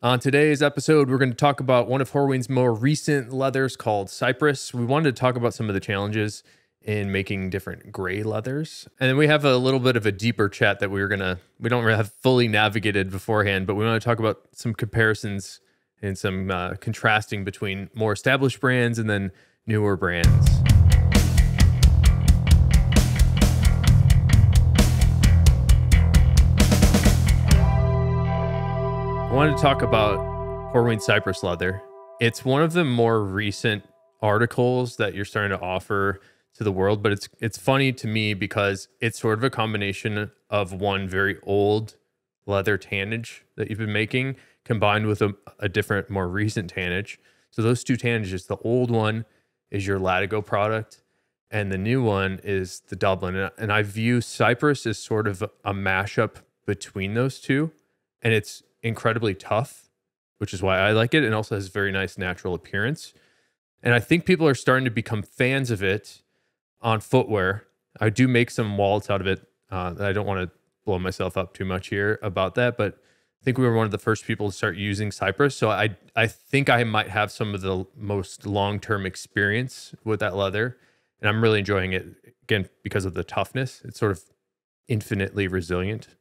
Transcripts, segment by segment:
On today's episode, we're going to talk about one of Horween's more recent leathers called Cypress. We wanted to talk about some of the challenges in making different gray leathers. And then we have a little bit of a deeper chat that we don't really have fully navigated beforehand, but we want to talk about some comparisons and some contrasting between more established brands and then newer brands. I wanted to talk about Horween Cypress leather. It's one of the more recent articles that you're starting to offer to the world, but it's funny to me because it's sort of a combination of one very old leather tannage that you've been making combined with a different, more recent tannage. So those two tannages, the old one is your Latigo product, and the new one is the Dublin. And I view Cypress as sort of a mashup between those two, and it's incredibly tough, which is why I like it, and also has very nice natural appearance. And I think people are starting to become fans of it on footwear. I do make some wallets out of it. I don't want to blow myself up too much here about that, but I think we were one of the first people to start using Cypress. So I think I might have some of the most long-term experience with that leather, and I'm really enjoying it, again, because of the toughness. It's sort of infinitely resilient,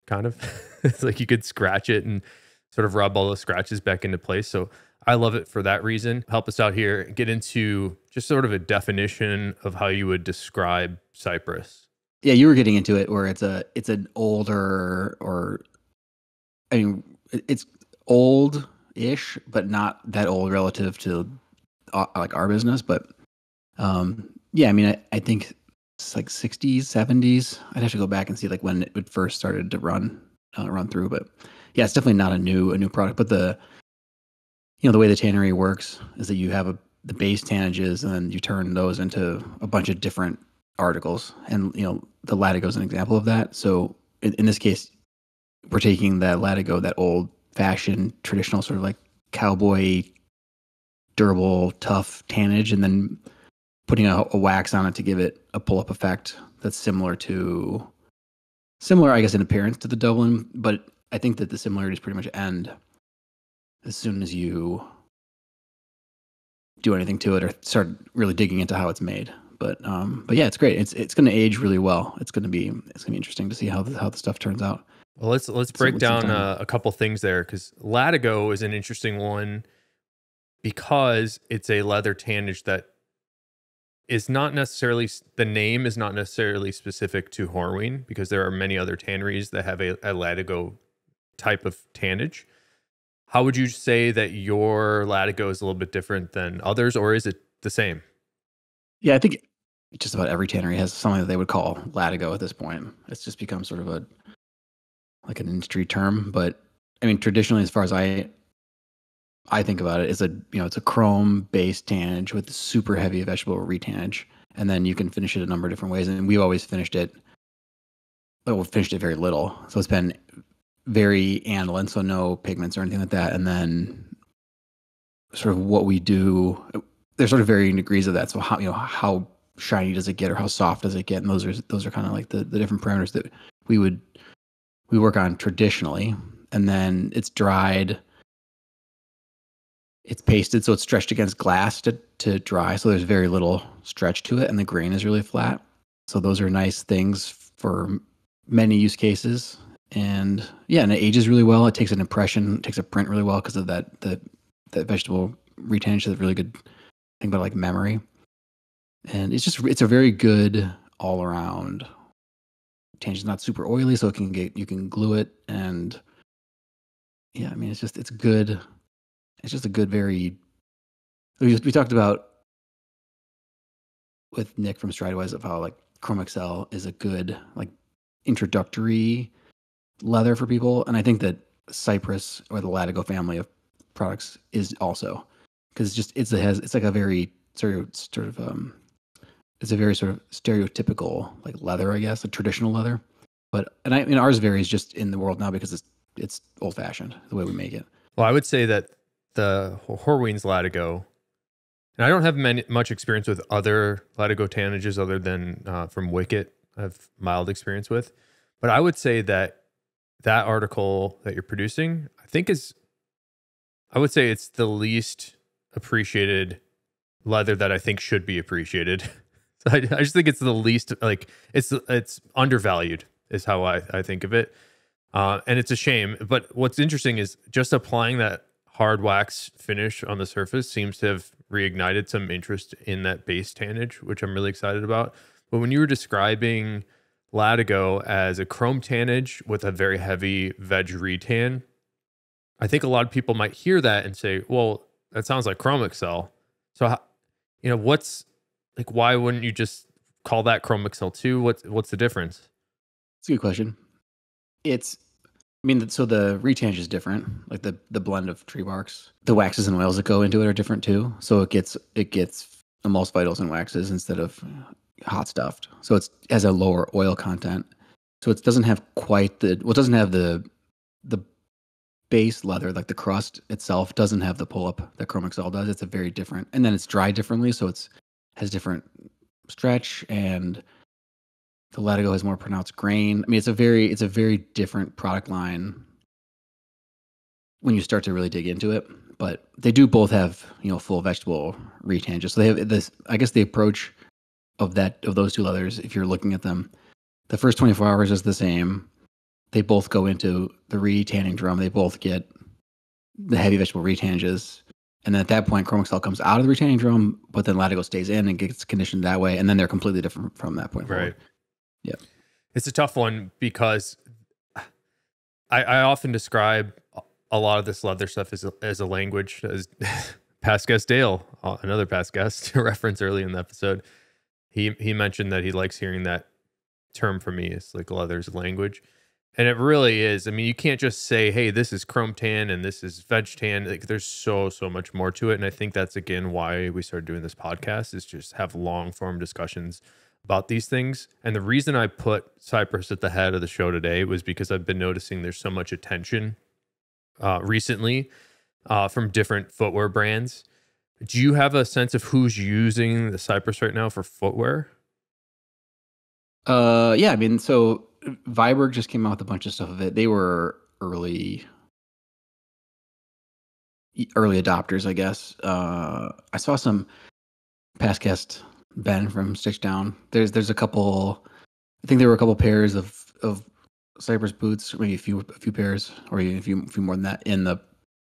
kind of. It's like you could scratch it and sort of rub all those scratches back into place. So I love it for that reason. Help us out here, get into just sort of a definition of how you would describe Cypress. Yeah, you were getting into it where it's an older, or I mean, it's old-ish, but not that old relative to like our business. But yeah, I mean, I think it's like 60s, 70s. I'd have to go back and see like when it first started to run through. But yeah, it's definitely not a new product. But the way the tannery works is that you have the base tannages, and then you turn those into a bunch of different articles. And the Latigo is an example of that. So in this case, we're taking that Latigo, that old-fashioned, traditional sort of like cowboy, durable, tough tannage, and then putting a wax on it to give it a pull-up effect that's similar, I guess, in appearance to the Dublin. But I think that the similarities pretty much end as soon as you do anything to it or start really digging into how it's made. But yeah, it's great. It's going to age really well. It's going to be interesting to see how the stuff turns out. Well, let's break down a couple things there, because Latigo is an interesting one because it's a leather tannage that is not necessarily, the name is not necessarily specific to Horween, because there are many other tanneries that have a Latigo type of tannage. How would you say that your Latigo is a little bit different than others, or is it the same? Yeah, I think just about every tannery has something that they would call Latigo at this point. It's just become sort of an industry term. But I mean, traditionally, as far as I think about it, it's a chrome based tannage with super heavy vegetable retannage, and then you can finish it a number of different ways. And we've always finished it very little, so it's been very aniline, so no pigments or anything like that. And then sort of what we do, there's sort of varying degrees of that. So how shiny does it get, or how soft does it get? And those are kind of like the different parameters that we work on traditionally. And then it's dried, it's pasted, so it's stretched against glass to dry. So there's very little stretch to it, and the grain is really flat. So those are nice things for many use cases. And yeah, and it ages really well. It takes an impression, it takes a print really well because of that vegetable retannage. That's really good thing about like memory. And it's a very good all around tannage. It's not super oily, so you can glue it. And yeah, I mean, it's good. It's just a good, we talked about with Nick from Stridewise of how like Chrome XL is a good like introductory leather for people. And I think that Cypress, or the Latigo family of products, is also, because it's like a very it's a very sort of stereotypical like leather, I guess, a traditional leather. But ours varies just in the world now because it's old fashioned the way we make it. Well, I would say that the Horween's Latigo, and I don't have much experience with other Latigo tannages other than from Wicket. I have mild experience with, but I would say that article that you're producing, I think, is I would say it's the least appreciated leather that I think should be appreciated. So I just think it's the least, like, it's undervalued is how I think of it. And it's a shame. But what's interesting is just applying that hard wax finish on the surface seems to have reignited some interest in that base tannage, which I'm really excited about. But when you were describing Latigo as a chrome tannage with a very heavy veg retan, I think a lot of people might hear that and say, well, that sounds like Chrome XL. So, what's like, why wouldn't you just call that Chrome XL2? What's the difference? It's a good question. So the retange is different, like the blend of tree barks. The waxes and oils that go into it are different too. So it gets emulsifiers and waxes instead of hot stuffed. So it has a lower oil content. So it doesn't have it doesn't have the base leather, like the crust itself doesn't have the pull up that Chrome XL does. It's a very different, and then it's dried differently, so has different stretch, and the Latigo has more pronounced grain. I mean, it's a very different product line when you start to really dig into it. But they do both have full vegetable retanges. So they have this. I guess the approach of those two leathers, if you're looking at them, the first 24 hours is the same. They both go into the retanning drum. They both get the heavy vegetable retanges. And then at that point, Chrome XL comes out of the retanning drum, but then Latigo stays in and gets conditioned that way. And then they're completely different from that point forward. Right. Yeah. It's a tough one because I often describe a lot of this leather stuff as a language, as past guest Dale, another past guest, reference early in the episode. He mentioned that he likes hearing that term from me. It's like leather's language. And it really is. I mean, you can't just say, hey, this is chrome tan and this is veg tan. Like, there's so much more to it. And I think that's, again, why we started doing this podcast, is just have long form discussions about these things. And the reason I put Cypress at the head of the show today was because I've been noticing there's so much attention recently from different footwear brands. Do you have a sense of who's using the Cypress right now for footwear? Yeah, I mean, so Viberg just came out with a bunch of stuff of it. They were early adopters, I guess. I saw some past guest Ben from Stitch Down. There's a couple. I think there were a couple pairs of Cypress boots, maybe a few pairs, or even a few more than that in the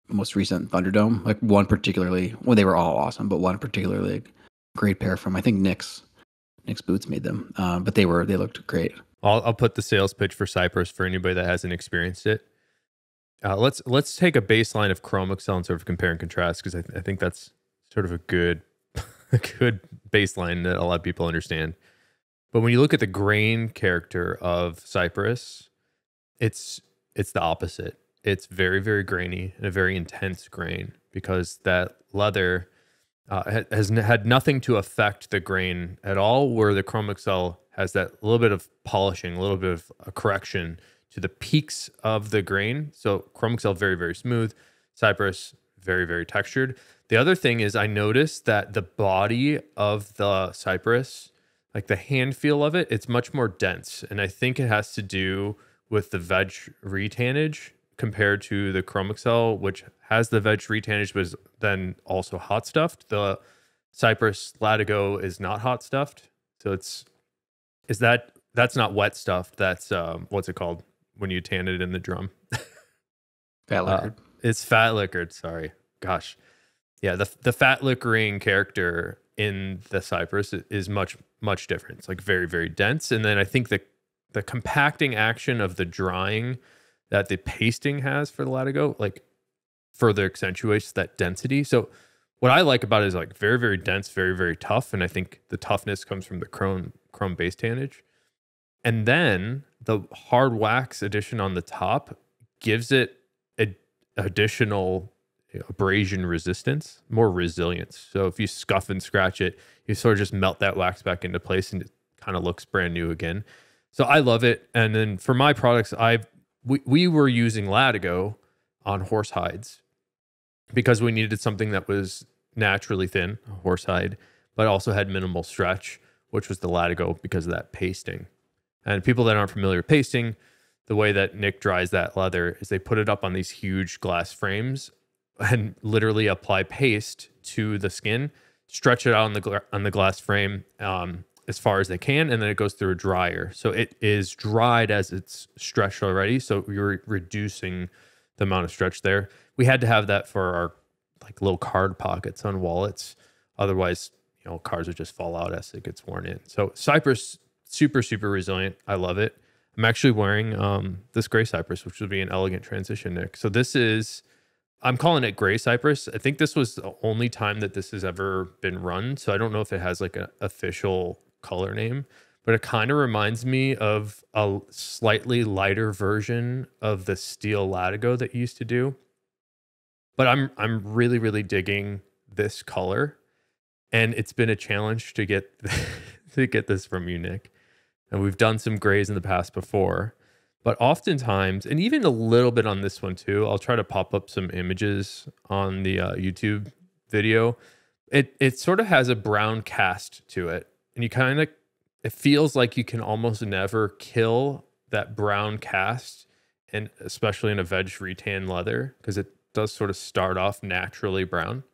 most recent Thunderdome. Like one particularly, well, they were all awesome, but one particularly great pair from, I think, Nick's Boots made them. But they looked great. I'll put the sales pitch for Cypress for anybody that hasn't experienced it. Let's take a baseline of Chrome XL and sort of compare and contrast, because I think that's sort of a good baseline that a lot of people understand. But when you look at the grain character of Cypress, it's the opposite. It's very, very grainy and a very intense grain, because that leather has had nothing to affect the grain at all, where the Chrome XL has that little bit of polishing, a little bit of a correction to the peaks of the grain. So Chrome XL, very, very smooth. Cypress, very, very textured. The other thing is, I noticed that the body of the Cypress, like the hand feel of it, it's much more dense. And I think it has to do with the veg retannage compared to the Chrome XL, which has the veg retannage, but is then also hot stuffed. The Cypress Latigo is not hot stuffed. So that's not wet stuffed. That's what's it called when you tan it in the drum? Fat liquored. It's fat liquored. Sorry. Gosh. Yeah, the fat liquoring character in the Cypress is much, much different. It's like very, very dense. And then I think the compacting action of the drying that the pasting has for the Latigo, like, further accentuates that density. So what I like about it is, like, very, very dense, very, very tough. And I think the toughness comes from the chrome base tannage. And then the hard wax addition on the top gives it additional abrasion resistance, more resilience. So if you scuff and scratch it, you sort of just melt that wax back into place and it kind of looks brand new again. So I love it. And then for my products, we were using Latigo on horse hides because we needed something that was naturally thin, horse hide, but also had minimal stretch, which was the Latigo because of that pasting. And people that aren't familiar with pasting, the way that Nick dries that leather is they put it up on these huge glass frames, and literally apply paste to the skin, stretch it out on the glass frame as far as they can, and then it goes through a dryer. So it is dried as it's stretched already. So you're reducing the amount of stretch there. We had to have that for our like little card pockets on wallets. Otherwise, cards would just fall out as it gets worn in. So Cypress, super, super resilient. I love it. I'm actually wearing this gray Cypress, which would be an elegant transition, Nick. So this is, I'm calling it gray Cypress. I think this was the only time that this has ever been run. So I don't know if it has like an official color name, but it kind of reminds me of a slightly lighter version of the steel Latigo that you used to do. But I'm really, really digging this color. And it's been a challenge to get to get this from you, Nick. And we've done some grays in the past before. But oftentimes, and even a little bit on this one too, I'll try to pop up some images on the YouTube video. It sort of has a brown cast to it. And it feels like you can almost never kill that brown cast, and especially in a veg retan leather, because it does sort of start off naturally brown.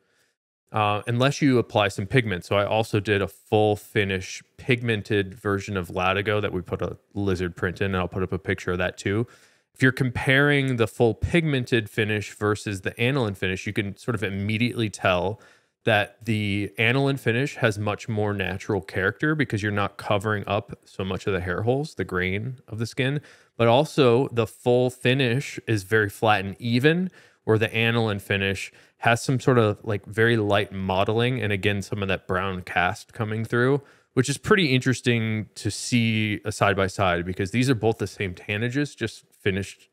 Unless you apply some pigment. So I also did a full finish pigmented version of Latigo that we put a lizard print in, and I'll put up a picture of that too. If you're comparing the full pigmented finish versus the aniline finish, you can sort of immediately tell that the aniline finish has much more natural character because you're not covering up so much of the hair holes, the grain of the skin, but also the full finish is very flat and even, where the aniline finish has some sort of like very light modeling, and again, some of that brown cast coming through, which is pretty interesting to see a side by side, because these are both the same tannages, just finished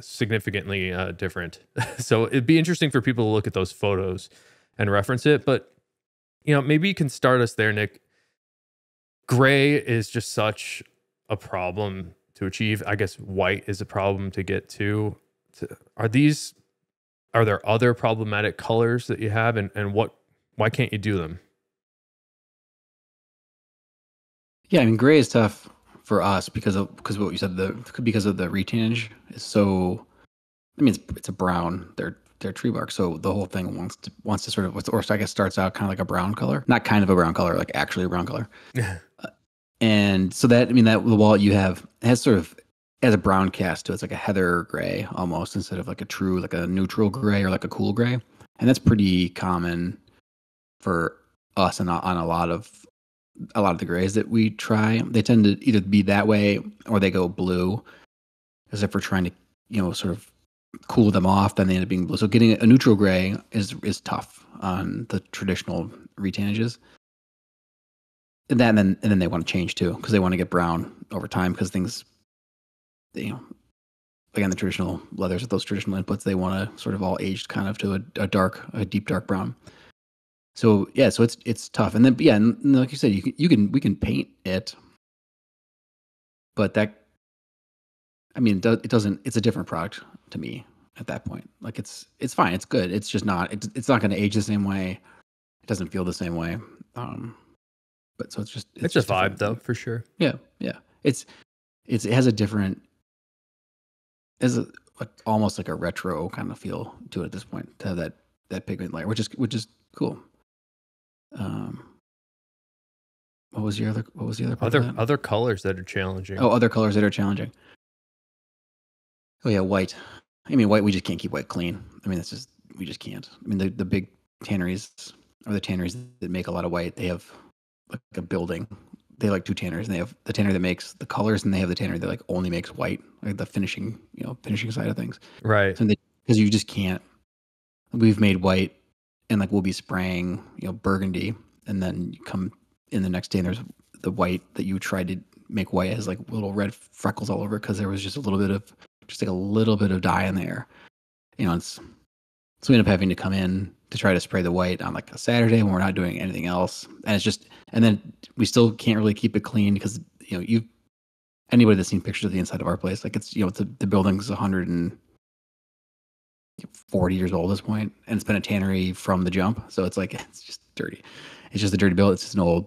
significantly different. So it'd be interesting for people to look at those photos and reference it. But maybe you can start us there, Nick. Gray is just such a problem to achieve. I guess white is a problem to get to. Are there other problematic colors that you have, and why can't you do them? Yeah, I mean, gray is tough for us because of what you said, because of the retanage is so. I mean, it's a brown. They're tree bark, so the whole thing wants to sort of, or I guess starts out kind of like a brown color, not kind of a brown color, like actually a brown color. And so that, I mean, that the wallet you have has sort of has a brown cast to it. It's like a heather gray almost, instead of like a neutral gray or like a cool gray. And that's pretty common for us and on a lot of the grays that we try. They tend to either be that way or they go blue, as if we're trying to, sort of cool them off, then they end up being blue. So getting a neutral gray is tough on the traditional retanages. And then they want to change too, because they want to get brown over time, because things, again, the traditional leathers with those traditional inputs, they want to sort of all aged kind of to a deep dark brown. So yeah, so it's tough. And then and like you said, we can paint it, but that, I mean, it doesn't. It's a different product to me at that point. Like it's fine, it's good. It's just not. It's not going to age the same way. It doesn't feel the same way. But so it's a vibe though, for sure. Yeah. It has a different, almost like a retro kind of feel to it at this point, to have that pigment layer, which is cool. What was the other part of that? Other colors that are challenging. Oh, other colors that are challenging. Oh yeah, white. I mean, white, we just can't keep white clean. I mean, we just can't. I mean, the big tanneries, or the tanneries that make a lot of white, they have like a building. They have like two tanneries, and they have the tannery that makes the colors, and they have the tannery that like only makes white, like the finishing side of things. Right. So because you just can't. We've made white, and like we'll be spraying, burgundy, and then you come in the next day, and there's the white that you tried to make white has like little red freckles all over it, because there was just a little bit of dye in there. So we end up having to come in to try to spray the white on like a Saturday when we're not doing anything else, and then we still can't really keep it clean, because anybody that's seen pictures of the inside of our place, like it's the building's 140 years old at this point, and it's been a tannery from the jump, so it's like it's just dirty. It's just a dirty build. It's just an old.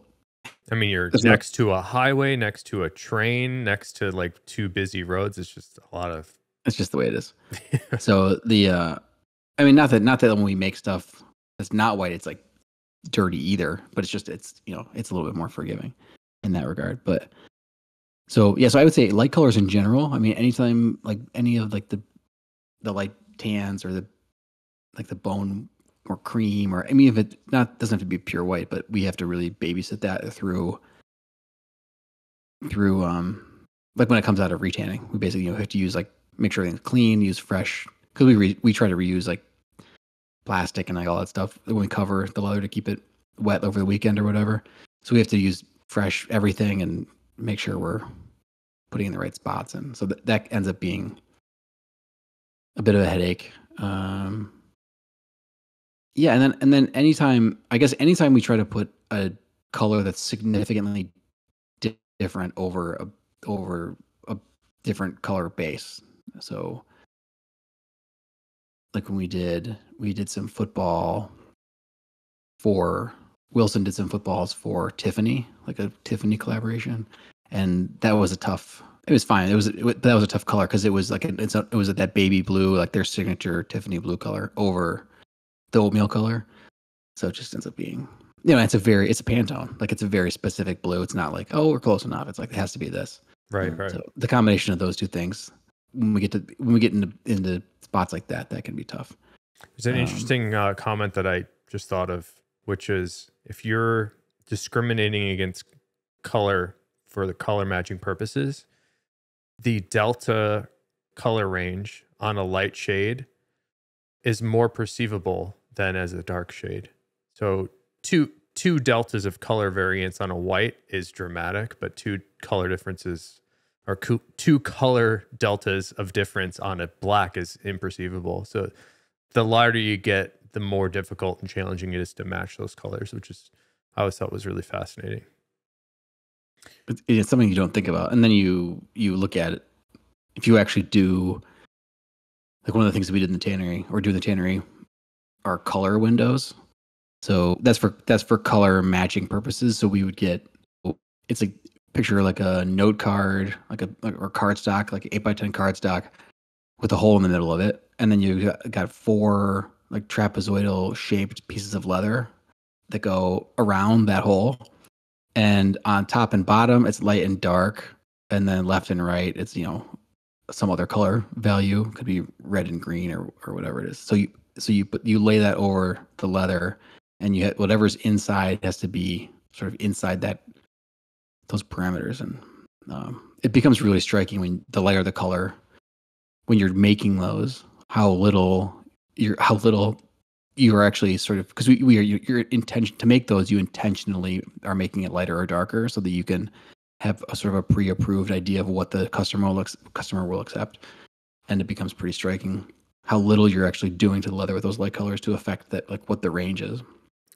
I mean, you're next to a highway, next to a train, next to like two busy roads. It's just a lot of. It's just the way it is. So I mean, not that when we make stuff that's not white, it's like dirty either, but it's it's a little bit more forgiving in that regard. But so yeah, so I would say light colors in general. I mean, anytime like any of like the light tans or the like the bone or cream, or I mean, if it not doesn't have to be pure white, but we have to really babysit that through like when it comes out of retanning, we basically have to use like make sure everything's clean, use fresh, because we try to reuse like plastic and like all that stuff when we cover the leather to keep it wet over the weekend or whatever. So we have to use fresh everything and make sure we're putting in the right spots, and so that ends up being a bit of a headache. Yeah, and then anytime we try to put a color that's significantly different over a different color base. So like when we did some football for Wilson did some footballs for Tiffany, like a Tiffany collaboration, and that was it was fine. That was a tough color because it was like it was that baby blue, like their signature Tiffany blue color over the oatmeal color. So it just ends up being, it's a Pantone. Like it's a very specific blue. It's not like, oh, we're close enough. It's like it has to be this. Right, right. So the combination of those two things, when we get into spots like that, that can be tough. There's an interesting comment that I just thought of, which is if you're discriminating against color for the color matching purposes, the delta color range on a light shade is more perceivable than as a dark shade. So two deltas of color variance on a white is dramatic, but two color differences or two color deltas of difference on a black is imperceivable. So the lighter you get, the more difficult and challenging it is to match those colors, which is I always thought was really fascinating. It's something you don't think about, and then you look at it. If you actually do, like one of the things that we did in the tannery or do in the tannery, are color windows. So that's for color matching purposes. So we would get, it's like picture like a note card, or cardstock, like an 8x10 cardstock with a hole in the middle of it, and then you got 4 like trapezoidal shaped pieces of leather that go around that hole, and on top and bottom it's light and dark, and then left and right it's some other color value, could be red and green or whatever it is. So you lay that over the leather, and you whatever's inside has to be sort of inside those parameters, and it becomes really striking when the lighter the color, when you're making those, how little you're actually sort of, because your intention to make those, you intentionally are making it lighter or darker so that you can have a sort of a pre-approved idea of what the customer will accept, and it becomes pretty striking how little you're actually doing to the leather with those light colors to affect that, like what the range is.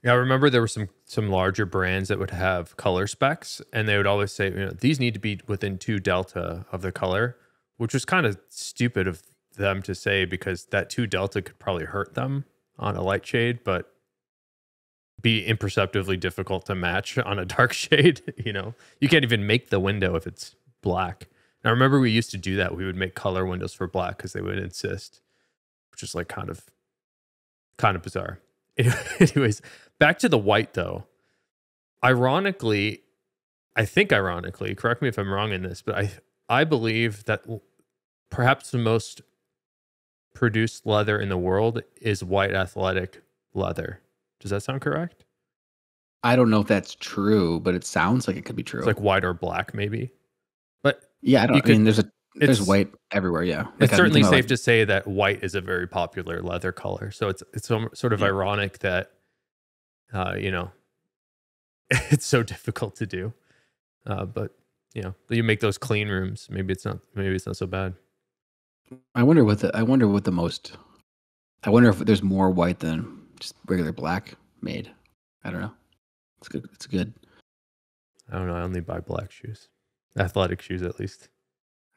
Yeah, I remember there were some larger brands that would have color specs, and they would always say, these need to be within 2 delta of the color, which was kind of stupid of them to say because that 2 delta could probably hurt them on a light shade, but be imperceptibly difficult to match on a dark shade. You can't even make the window if it's black. And I remember we used to do that. We would make color windows for black because they would insist, which is like kind of bizarre. Anyways, back to the white though. Ironically, correct me if I'm wrong in this, but I believe that perhaps the most produced leather in the world is white athletic leather. Does that sound correct? I don't know if that's true, but it sounds like it could be true. It's like white or black, maybe. But yeah, there's white everywhere. Yeah, it's certainly safe to say that white is a very popular leather color. So it's sort of ironic that, it's so difficult to do. But you make those clean rooms. Maybe it's not so bad. I wonder if there's more white than just regular black made. I don't know. It's good. I don't know. I only buy black shoes, athletic shoes at least.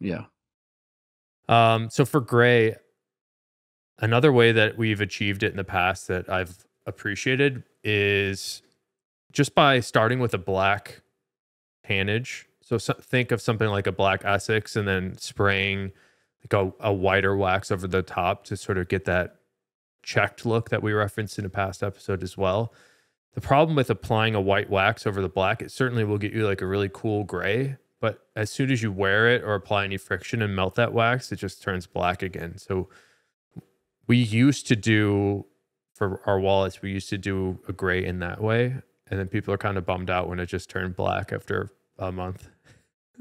Yeah. So for gray, another way that we've achieved it in the past that I've appreciated is just by starting with a black tannage. So think of something like a black Essex and then spraying like a whiter wax over the top to sort of get that checked look that we referenced in a past episode as well. The problem with applying a white wax over the black, it certainly will get you like a really cool gray, but as soon as you wear it or apply any friction and melt that wax, it just turns black again. So we used to do, for our wallets, we used to do a gray in that way. And then people are kind of bummed out when it just turned black after a month.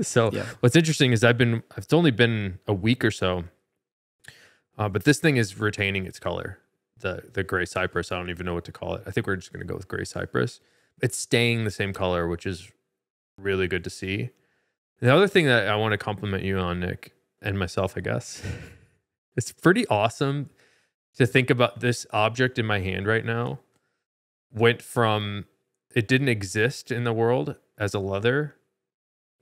So Yeah. what's interesting is it's only been a week or so, but this thing is retaining its color. The gray cypress, I don't even know what to call it. I think we're just going to go with gray cypress. It's staying the same color, which is really good to see. The other thing that I want to compliment you on, Nick, and myself, I guess, it's pretty awesome to think about this object in my hand right now went from, it didn't exist in the world as a leather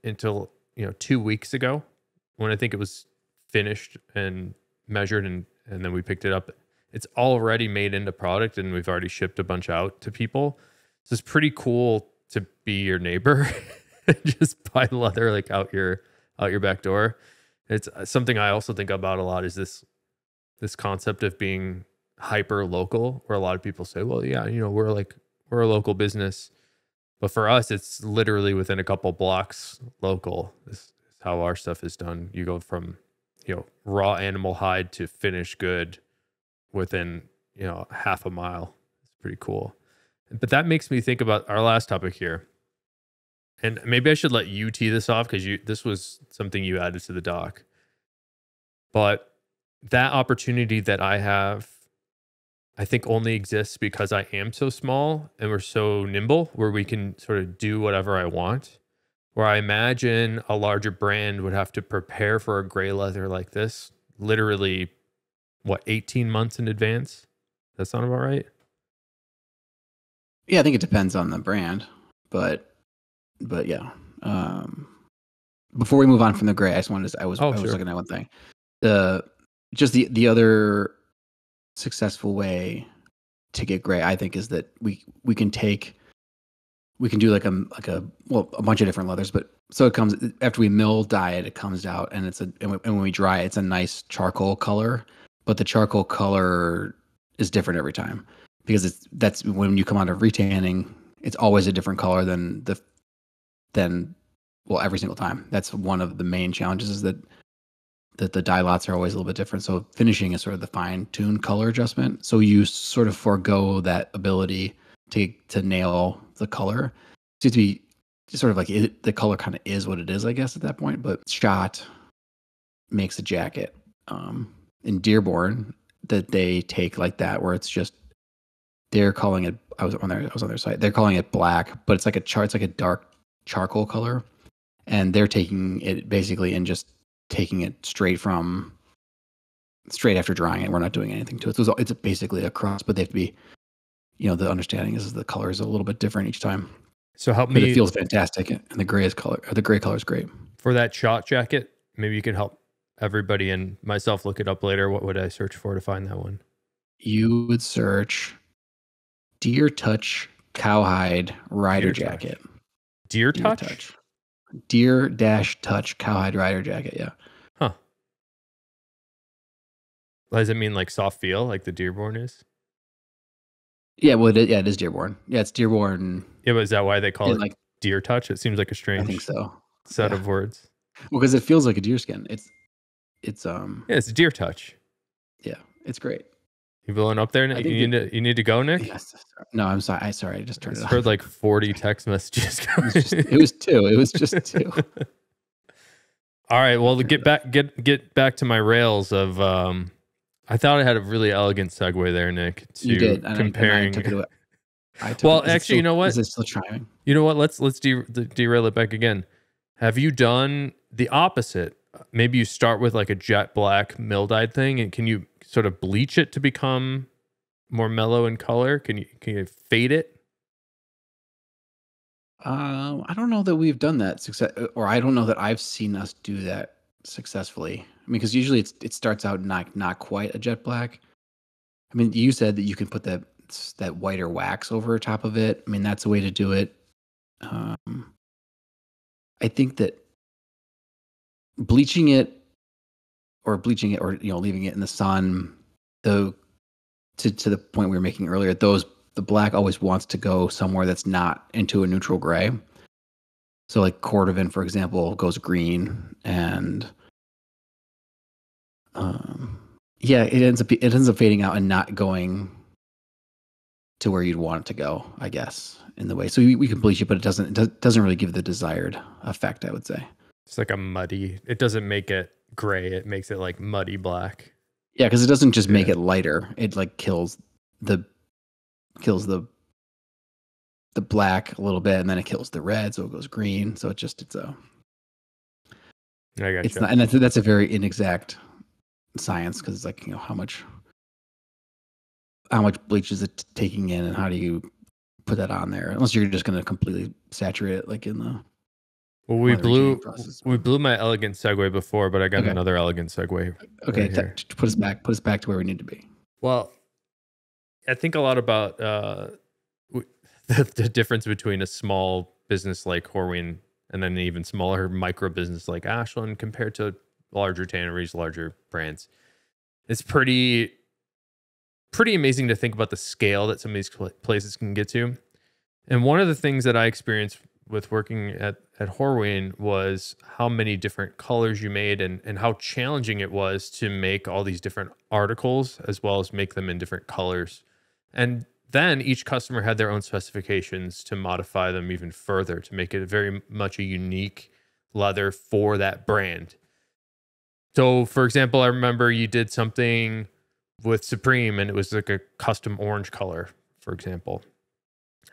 until 2 weeks ago, when I think it was finished and measured, and then we picked it up. It's already made into product, and we've already shipped a bunch out to people. So it's pretty cool to be your neighbor and just buy leather like out your back door. It's something I also think about a lot, is this concept of being hyper local, where a lot of people say, well, yeah, we're a local business. But for us, it's literally within a couple blocks local. This is how our stuff is done. You go from, raw animal hide to finished good within, half a mile. It's pretty cool. But that makes me think about our last topic here. And maybe I should let you tee this off, because this was something you added to the doc. But that opportunity that I have, I think only exists because I am so small and we're so nimble, where we can sort of do whatever I want. Where I imagine a larger brand would have to prepare for a gray leather like this, literally, 18 months in advance? That sound about right? Yeah, I think it depends on the brand, but yeah. Before we move on from the gray, I was Sure. looking at one thing. The other successful way to get gray, I think, is that we can do like a bunch of different leathers, but so it comes after we mill dye it comes out, and and when we dry it, it's a nice charcoal color, but the charcoal color is different every time, because that's when you come out of retanning, it's always a different color than every single time. That's one of the main challenges, is that the dye lots are always a little bit different. So finishing is sort of the fine-tuned color adjustment. So you sort of forego that ability to nail the color. So to be sort of like the color kind of is what it is, I guess, at that point. But Shot makes a jacket in Dearborn that they take like that, where it's just, they're calling it, I was on their site, they're calling it black, but it's like a dark charcoal color, and they're taking it basically and just taking it straight after drying it. We're not doing anything to it. So it's basically a cross, but they have to be, the understanding is the color is a little bit different each time. So help But me. it feels fantastic, and the gray color is great. For that Shot jacket, maybe you can help everybody and myself look it up later. What would I search for to find that one? You would search Deer Touch Cowhide Rider Jacket. Deer Touch? Deer-Touch Cowhide Rider Jacket, yeah. Huh. Does it mean like soft feel, like the Dearborn is? Yeah, well, it is Dearborn. Yeah, it's Dearborn. Yeah, but is that why they call it like Deer Touch? It seems like a strange I think so. set of words. Well, because it feels like a deer skin. It's Yeah, it's Deer Touch. Yeah, it's great. You blowing up there? You need to go, Nick? Yes. No, I'm sorry. I just turned it off. Heard like 40 text messages. It was two. It was just two. All right. Well, get back to my rails of. I thought I had a really elegant segue there, Nick. You did. Comparing. I took it away. Actually, you know what? Is it still trying? You know what? Let's derail it back again. Have you done the opposite? Maybe you start with like a jet black mill dyed thing, and can you sort of bleach it to become more mellow in color? Can you fade it? I don't know that we've done that or I don't know that I've seen us do that successfully. I mean, because usually it starts out not quite a jet black. I mean, you said that you can put that whiter wax over top of it. I mean, that's a way to do it. I think that bleaching it or leaving it in the sun, the to the point we were making earlier, the black always wants to go somewhere that's not into a neutral gray. So like cordovan, for example, goes green, and yeah, it ends up fading out and not going to where you'd want it to go, I guess, in the way. So we can bleach it, but it doesn't really give the desired effect, I would say. It's like it doesn't make it gray. It makes it like muddy black. Yeah, because it doesn't just make it lighter. It like kills the black a little bit, and then it kills the red, so it goes green. So it's a. I gotcha. It's not, and that's a very inexact science, because it's like, how much bleach is it taking in, and how do you put that on there? Unless you're just going to completely saturate it, like in the. Well, we blew my elegant segue before, but I got another elegant segue. Okay, right put us back to where we need to be. Well, I think a lot about the difference between a small business like Horween and then an even smaller micro business like Ashland compared to larger tanneries, larger brands. It's pretty amazing to think about the scale that some of these places can get to. And one of the things that I experienced with working at Horween was how many different colors you made, and how challenging it was to make all these different articles as well as make them in different colors. And then each customer had their own specifications to modify them even further to make it very much a unique leather for that brand. So, for example, I remember you did something with Supreme and it was like a custom orange color, for example.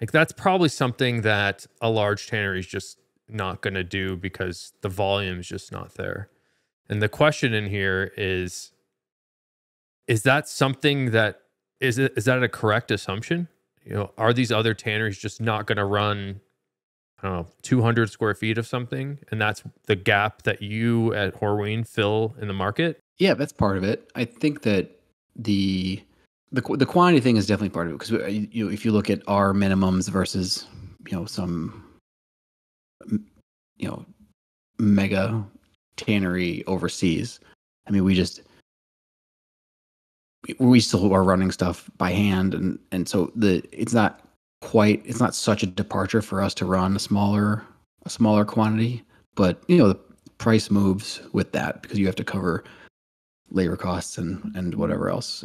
Like that's probably something that a large tannery is just not going to do because the volume is just not there. And the question in here is that something that is that a correct assumption? Are these other tanneries just not going to run, I don't know, 200 square feet of something, and that's the gap that you at Horween fill in the market? Yeah, that's part of it. I think that the quantity thing is definitely part of it, because if you look at our minimums versus some mega tannery overseas, I mean, we still are running stuff by hand, and so it's not such a departure for us to run a smaller quantity, but the price moves with that because you have to cover labor costs and whatever else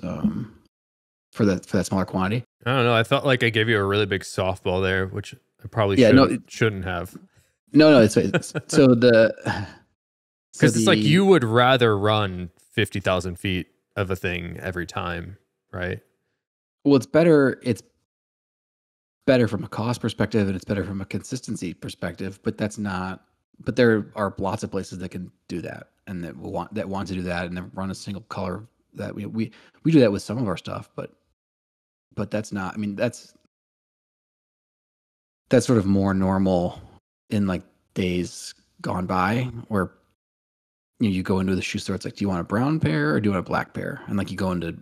for that smaller quantity. I don't know. I felt like I gave you a really big softball there, which I probably shouldn't have. No, it's so the because it's like you would rather run 50,000 feet of a thing every time, right? Well, it's better from a cost perspective, and it's better from a consistency perspective, but there are lots of places that can do that, and that want to do that, and then run a single color. That we do that with some of our stuff, but that's not, I mean, that's sort of more normal in like days gone by, where you go into the shoe store, it's like, do you want a brown pair or do you want a black pair? And like you go into,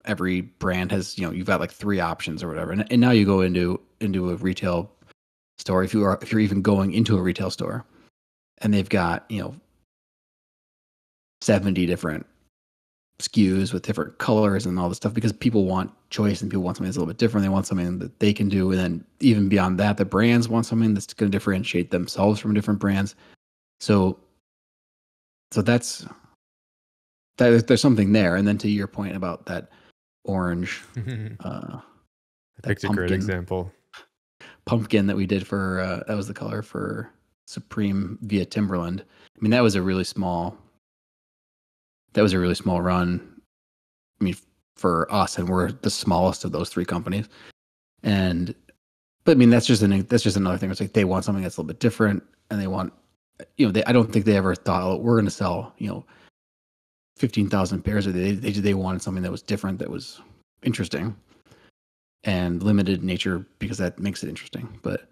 every brand has, you've got like 3 options or whatever. And now you go into a retail store, if you're even going into a retail store, and they've got, 70 different SKUs with different colors and all this stuff, because people want choice and people want something that's a little bit different. They want something that they can do. And then even beyond that, the brands want something that's going to differentiate themselves from different brands. So there's something there. And then to your point about that orange, I picked a great example. Pumpkin that we did for, that was the color for Supreme via Timberland. I mean, that was a really small run. I mean, for us, and we're the smallest of those 3 companies. But I mean, that's just another thing. It's like they want something that's a little bit different, and they want, I don't think they ever thought, oh, we're going to sell, 15,000 pairs. Or they wanted something that was different, that was interesting and limited in nature, because that makes it interesting. But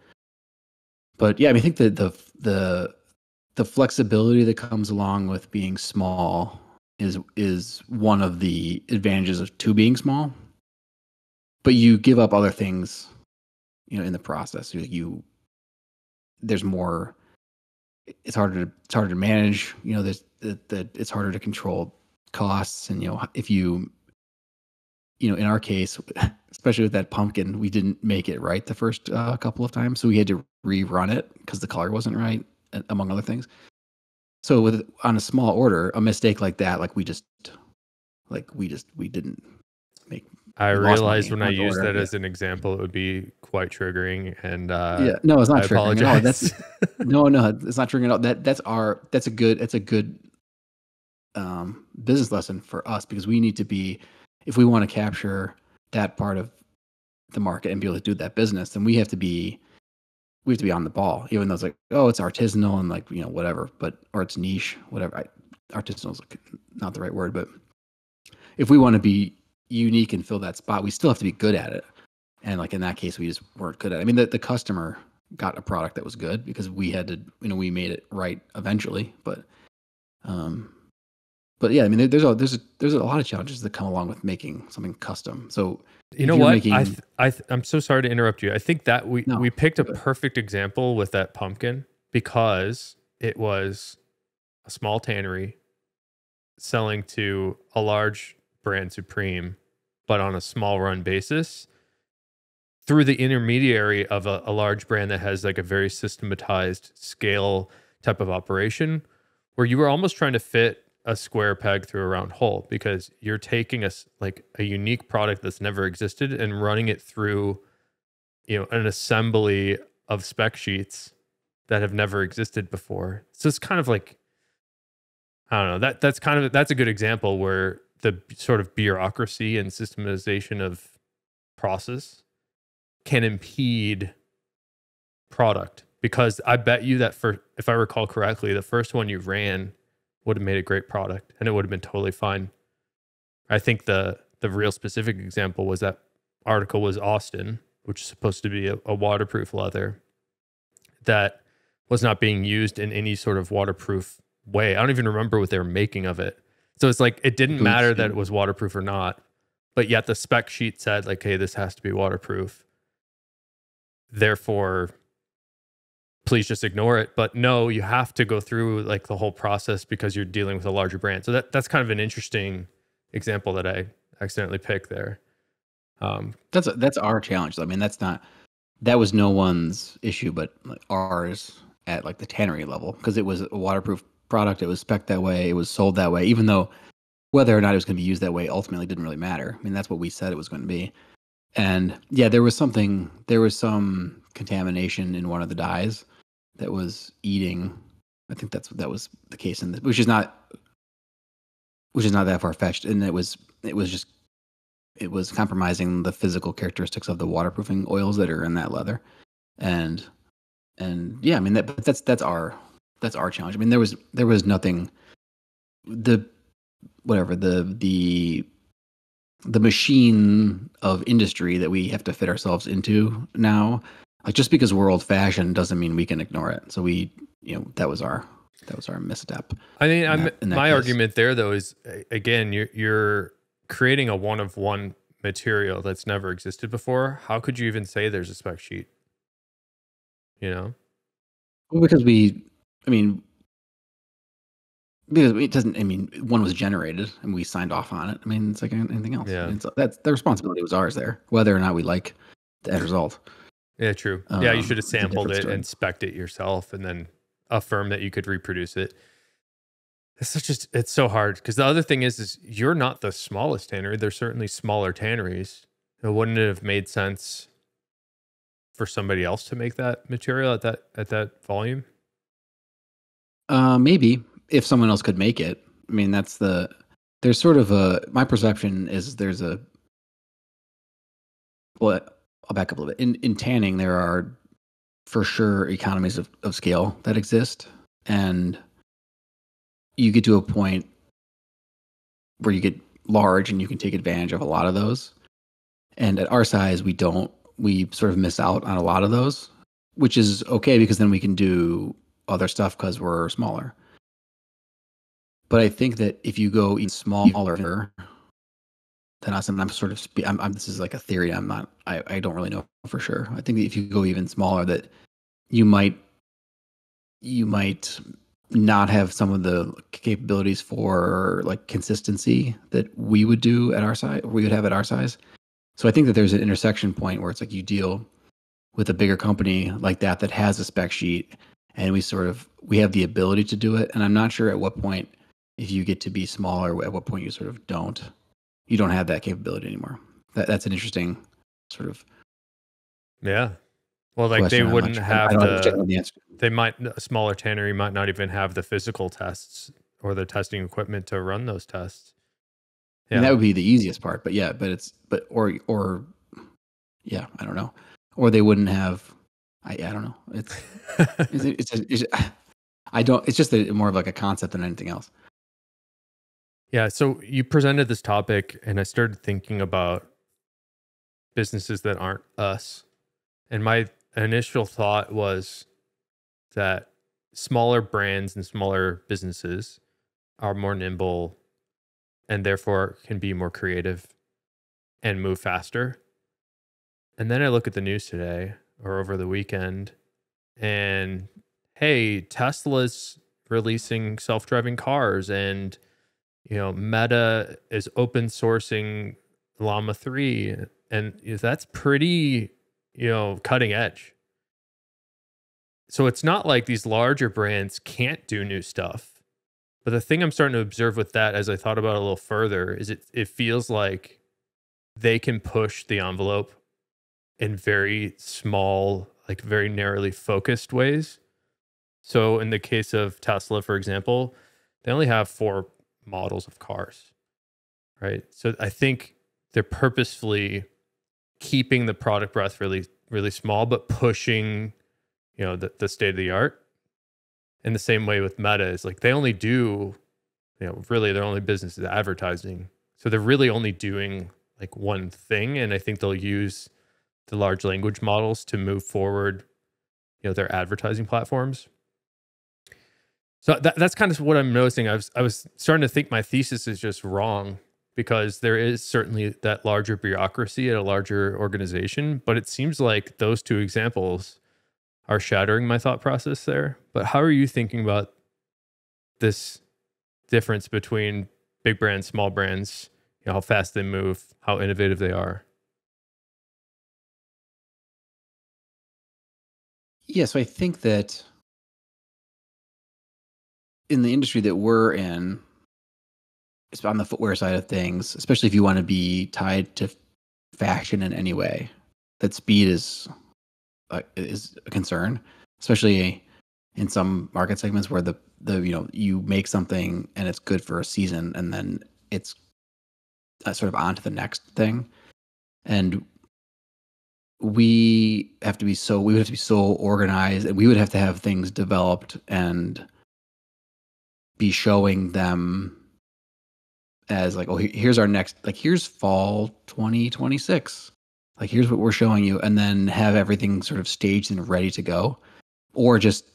yeah, I mean, I think that the flexibility that comes along with being small is one of the advantages of being small. But you give up other things, in the process. There's more. It's harder to manage. It's harder to control costs, and if you in our case, especially with that pumpkin, we didn't make it right the first couple of times, so we had to rerun it because the color wasn't right, among other things. So on a small order, a mistake like that, we didn't make. I We lost money realized when I on the used order. that as an example, it would be quite triggering, and Yeah, no, it's not I triggering at all. apologize. No, it's not triggering at all. That's a good business lesson for us, because we need to be, if we want to capture that part of the market and be able to do that business, then we have to be on the ball, even though it's like, oh, it's artisanal and whatever, or it's niche, whatever. Artisanal is not the right word, but if we want to be unique and fill that spot, we still have to be good at it. And in that case, we just weren't good at it. I mean, the customer got a product that was good because we had to, we made it right eventually. But yeah, I mean, there's a lot of challenges that come along with making something custom. So You know what? I'm so sorry to interrupt you. I think that we picked a perfect example with that pumpkin because it was a small tannery selling to a large brand, Supreme, but on a small run basis through the intermediary of a large brand that has a very systematized scale type of operation, where you were almost trying to fit a square peg through a round hole, because you're taking a unique product that's never existed and running it through an assembly of spec sheets that have never existed before. So it's kind of I don't know, that's a good example where the sort of bureaucracy and systematization of process can impede product, because I bet you that if I recall correctly, the first one you ran would have made a great product and it would have been totally fine. I think the real specific example was that article was Austin, which is supposed to be a waterproof leather that was not being used in any sort of waterproof way. I don't even remember what they were making of it. So it's it didn't matter that it was waterproof or not, but yet the spec sheet said hey, this has to be waterproof. Therefore, please just ignore it. But no, you have to go through the whole process because you're dealing with a larger brand. So that's kind of an interesting example that I accidentally picked there. That's our challenge. I mean, that was no one's issue, but ours at the tannery level, because it was a waterproof product. It was spec'd that way. It was sold that way, even though whether or not it was going to be used that way ultimately didn't really matter. I mean, that's what we said it was going to be. And yeah, there was some contamination in one of the dyes that was eating. I think that was the case in this, which is not that far fetched. And it was compromising the physical characteristics of the waterproofing oils that are in that leather. And yeah, I mean, that's our challenge. I mean, there was nothing, the machine of industry that we have to fit ourselves into now, just because we're old fashioned doesn't mean we can ignore it. So that was our misstep. I mean, my argument there though is, again, you're creating a one of one material that's never existed before. How could you even say there's a spec sheet? Well, because it doesn't. I mean, one was generated and we signed off on it. I mean, it's like anything else. Yeah. That's the responsibility was ours there, whether or not we like the end result. Yeah, true. Yeah, you should have sampled it and spec'd it yourself, and then affirm that you could reproduce it. It's so hard, because the other thing is you're not the smallest tannery. There's certainly smaller tanneries. Wouldn't it have made sense for somebody else to make that material at that volume? Maybe if someone else could make it. I mean, there's sort of my perception is well, I'll back up a little bit. In tanning, there are for sure economies of scale that exist, and you get to a point where you get large and you can take advantage of a lot of those. And at our size, we sort of miss out on a lot of those, which is okay, because then we can do other stuff because we're smaller. But I think that if you go even smaller than us, and I'm sort of this is like a theory. I don't really know for sure. I think that if you go even smaller, that you might not have some of the capabilities for like consistency that we would do at our size, we would have at our size. So I think that there's an intersection point where it's like you deal with a bigger company like that has a spec sheet, and we have the ability to do it. And I'm not sure at what point, if you get to be smaller, at what point you sort of you don't have that capability anymore. That's an interesting sort of Yeah. Well, like they question. I'm not wouldn't sure. I have don't understand the answer. a smaller tannery might not even have the physical tests or the testing equipment to run those tests. I mean, Yeah. that would be the easiest part, but yeah, or yeah, I don't know, or they wouldn't have. I don't know. I don't. It's just more of like a concept than anything else. Yeah. So you presented this topic, and I started thinking about businesses that aren't us. And my initial thought was that smaller brands and smaller businesses are more nimble and therefore can be more creative and move faster. And then I look at the news today or over the weekend, and hey, Tesla's releasing self-driving cars, and Meta is open sourcing Llama 3, and that's pretty, cutting edge. So it's not like these larger brands can't do new stuff. But the thing I'm starting to observe with that, as I thought about it a little further, is it feels like they can push the envelope in very small, like very narrowly focused ways. So in the case of Tesla, for example, they only have 4 models of cars, right? So I think they're purposefully keeping the product breadth really, really small, but pushing, the state of the art. In the same way with Meta is like they only do, really their only business is advertising. So they're really only doing like one thing. And I think they'll use the large language models to move forward, their advertising platforms. So that's kind of what I'm noticing. I was starting to think my thesis is just wrong, because there is certainly that larger bureaucracy at a larger organization, but it seems like those 2 examples are shattering my thought process there. But how are you thinking about this difference between big brands, small brands, how fast they move, how innovative they are? Yeah, so I think that in the industry that we're in, it's on the footwear side of things, especially if you want to be tied to fashion in any way, that speed is a concern, especially in some market segments where the you make something and it's good for a season, and then it's sort of on to the next thing. And we would have to be so organized, and we would have to have things developed and be showing them as like, oh, here's our next, like, here's fall 2026, like, here's what we're showing you, and then have everything sort of staged and ready to go, or just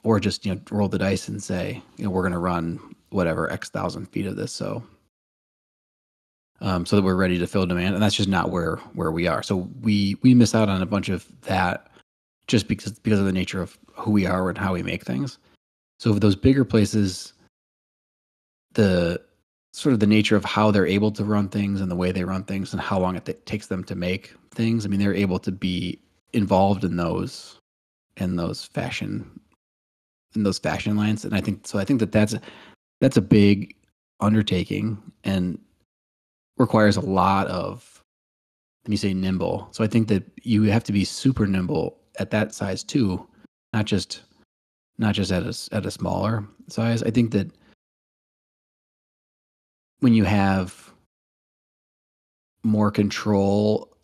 roll the dice and say, we're going to run whatever X thousand feet of this, so that we're ready to fill demand. And that's just not where we are. So we miss out on a bunch of that just because of the nature of who we are and how we make things. So for those bigger places, the sort of the nature of how they're able to run things and the way they run things and how long it takes them to make things. I mean, they're able to be involved in those fashion lines. And I think that's a big undertaking and requires a lot of, let me say, nimble. So I think that you have to be super nimble at that size too, not just at a smaller size. I think that when you have more control,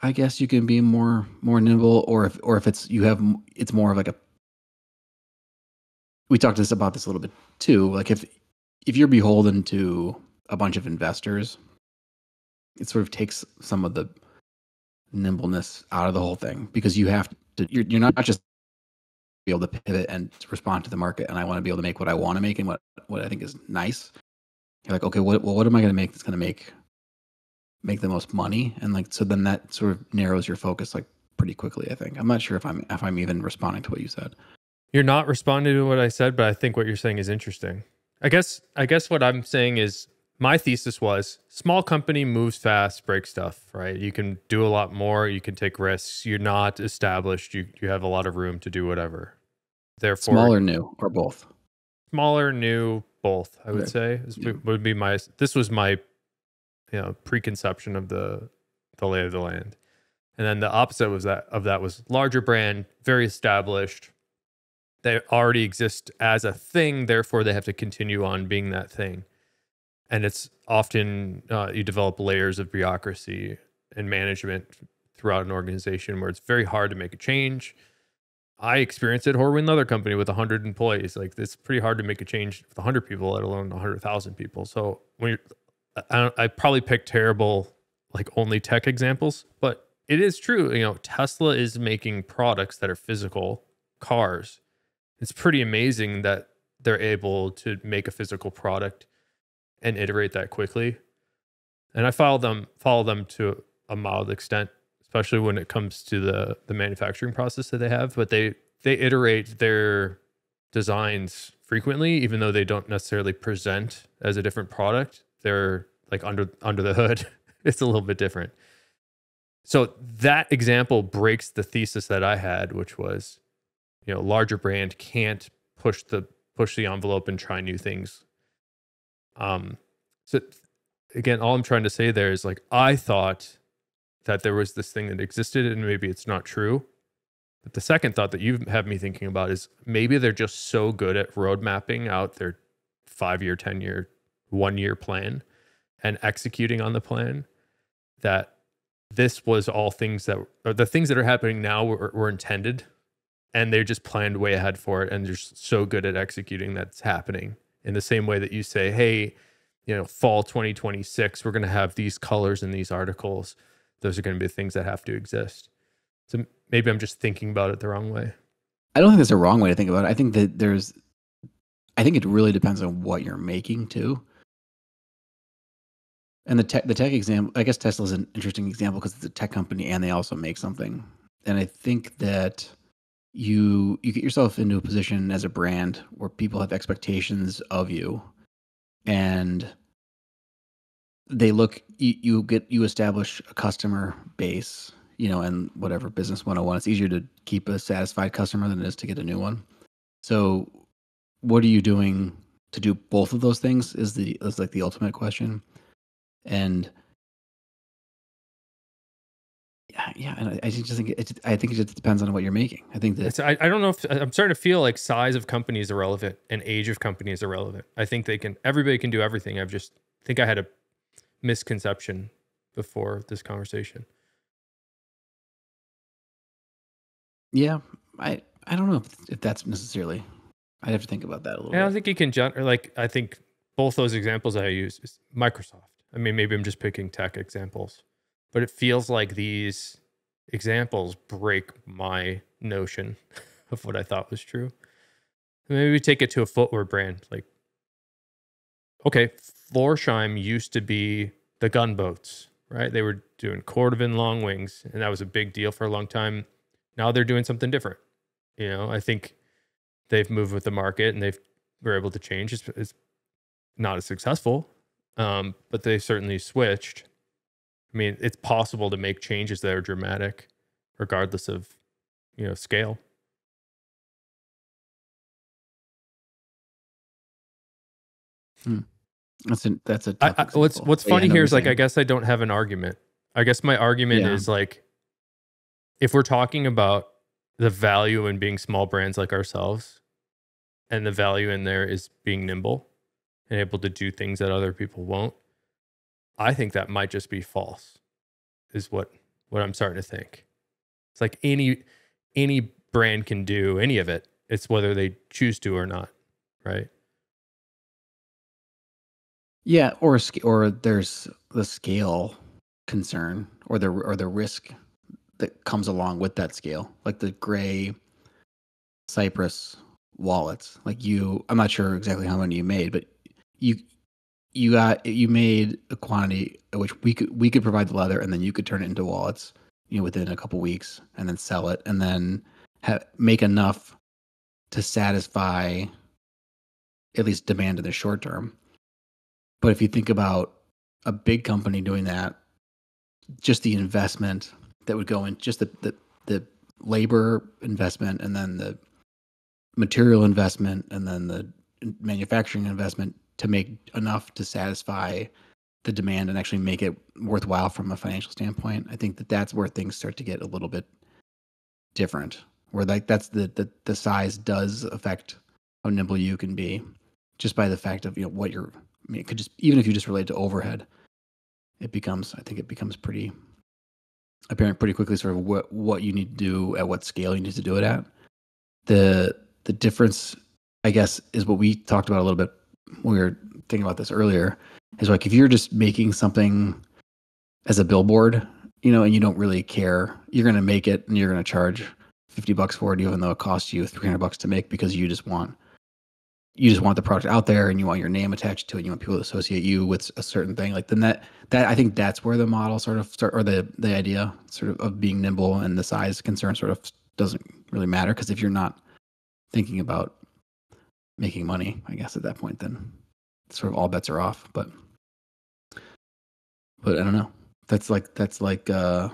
I guess you can be more nimble, or if it's more of like we talked about this a little bit too. Like if you're beholden to a bunch of investors, it sort of takes some of the nimbleness out of the whole thing, because you have to, you're not just be able to pivot and respond to the market. And I want to be able to make what I want to make and what I think is nice. You're like, okay, what am I going to make that's going to make the most money? And like, so then that sort of narrows your focus like pretty quickly, I think. I'm not sure if I'm even responding to what you said. You're not responding to what I said, but I think what you're saying is interesting. I guess what I'm saying is my thesis was small company moves fast, break stuff, right? You can do a lot more, you can take risks. You're not established. You have a lot of room to do whatever. Small Therefore, or new or both? smaller, new, both, I would Okay. say. Yeah. Would be my this was my preconception of the lay of the land. And then the opposite was that was larger brand, very established. They already exist as a thing, therefore they have to continue on being that thing. And it's often you develop layers of bureaucracy and management throughout an organization where it's very hard to make a change. I experienced it at Horween Leather Company with 100 employees. Like it's pretty hard to make a change with 100 people, let alone 100,000 people. So when I probably picked terrible, like only tech examples, but it is true. Tesla is making products that are physical cars. It's pretty amazing that they're able to make a physical product and iterate that quickly. And I follow them to a mild extent, especially when it comes to the manufacturing process that they have. But they iterate their designs frequently, even though they don't necessarily present as a different product. They're like under the hood. It's a little bit different. So that example breaks the thesis that I had, which was, larger brand can't push the envelope and try new things. So again, all I'm trying to say there is like I thought that there was this thing that existed, and maybe it's not true. But the second thought that you have me thinking about is maybe they're just so good at road mapping out their 5-year, 10-year, 1-year plan and executing on the plan that this was all things that or the things that are happening now were intended, and they just planned way ahead for it, and they're just so good at executing that's happening. In the same way that you say, hey, fall 2026, we're going to have these colors in these articles. Those are going to be the things that have to exist. So maybe I'm just thinking about it the wrong way. I don't think there's a wrong way to think about it. I think it really depends on what you're making too. And the tech example, I guess Tesla's an interesting example because it's a tech company and they also make something. And I think that you get yourself into a position as a brand where people have expectations of you, and you establish a customer base, and whatever business 101, it's easier to keep a satisfied customer than it is to get a new one. So what are you doing to do both of those things is like the ultimate question. And yeah, and I just think it just depends on what you're making. I think that I don't know if I'm starting to feel like size of company is irrelevant and age of company is irrelevant. I think everybody can do everything. I had a misconception before this conversation. Yeah, I don't know if that's necessarily. I'd have to think about that a little bit. I don't think you can I think both those examples that I use is Microsoft. I mean, maybe I'm just picking tech examples, but it feels like these examples break my notion of what I thought was true. Maybe we take it to a footwear brand. Like, okay, Florsheim used to be the gunboats, right? They were doing Cordovan long wings, and that was a big deal for a long time. Now they're doing something different. I think they've moved with the market and were able to change. It's not as successful, but they certainly switched. I mean, it's possible to make changes that are dramatic, regardless of scale. That's a tough example. What's funny here is like I guess I don't have an argument. I guess my argument is like if we're talking about the value in being small brands like ourselves, and the value in there is being nimble and able to do things that other people won't, I think that might just be false, is what I'm starting to think. It's like any brand can do any of it. It's whether they choose to or not, right? Yeah, or there's the scale concern or the risk that comes along with that scale, like the gray Cypress wallets. Like I'm not sure exactly how many you made, but you made a quantity at which we could provide the leather, and then you could turn it into wallets, within a couple weeks, and then sell it, and then make enough to satisfy at least demand in the short term. But if you think about a big company doing that, just the investment that would go in, just the labor investment, and then the material investment, and then the manufacturing investment to make enough to satisfy the demand and actually make it worthwhile from a financial standpoint. I think that that's where things start to get a little bit different, where like that's the size does affect how nimble you can be, just by the fact of what you're. I mean, it could just, even if you just relate to overhead, I think it becomes pretty apparent pretty quickly sort of what you need to do at what scale you need to do it at. The difference, I guess, is what we talked about a little bit when we were thinking about this earlier, is like if you're just making something as a billboard, and you don't really care, you're going to make it and you're going to charge $50 for it, even though it costs you $300 to make, because you just want the product out there and you want your name attached to it. You want people to associate you with a certain thing. Like then that I think that's where the model sort of start, or the idea sort of being nimble and the size concern sort of doesn't really matter, because if you're not thinking about making money, I guess at that point, then sort of all bets are off. But I don't know. That's like the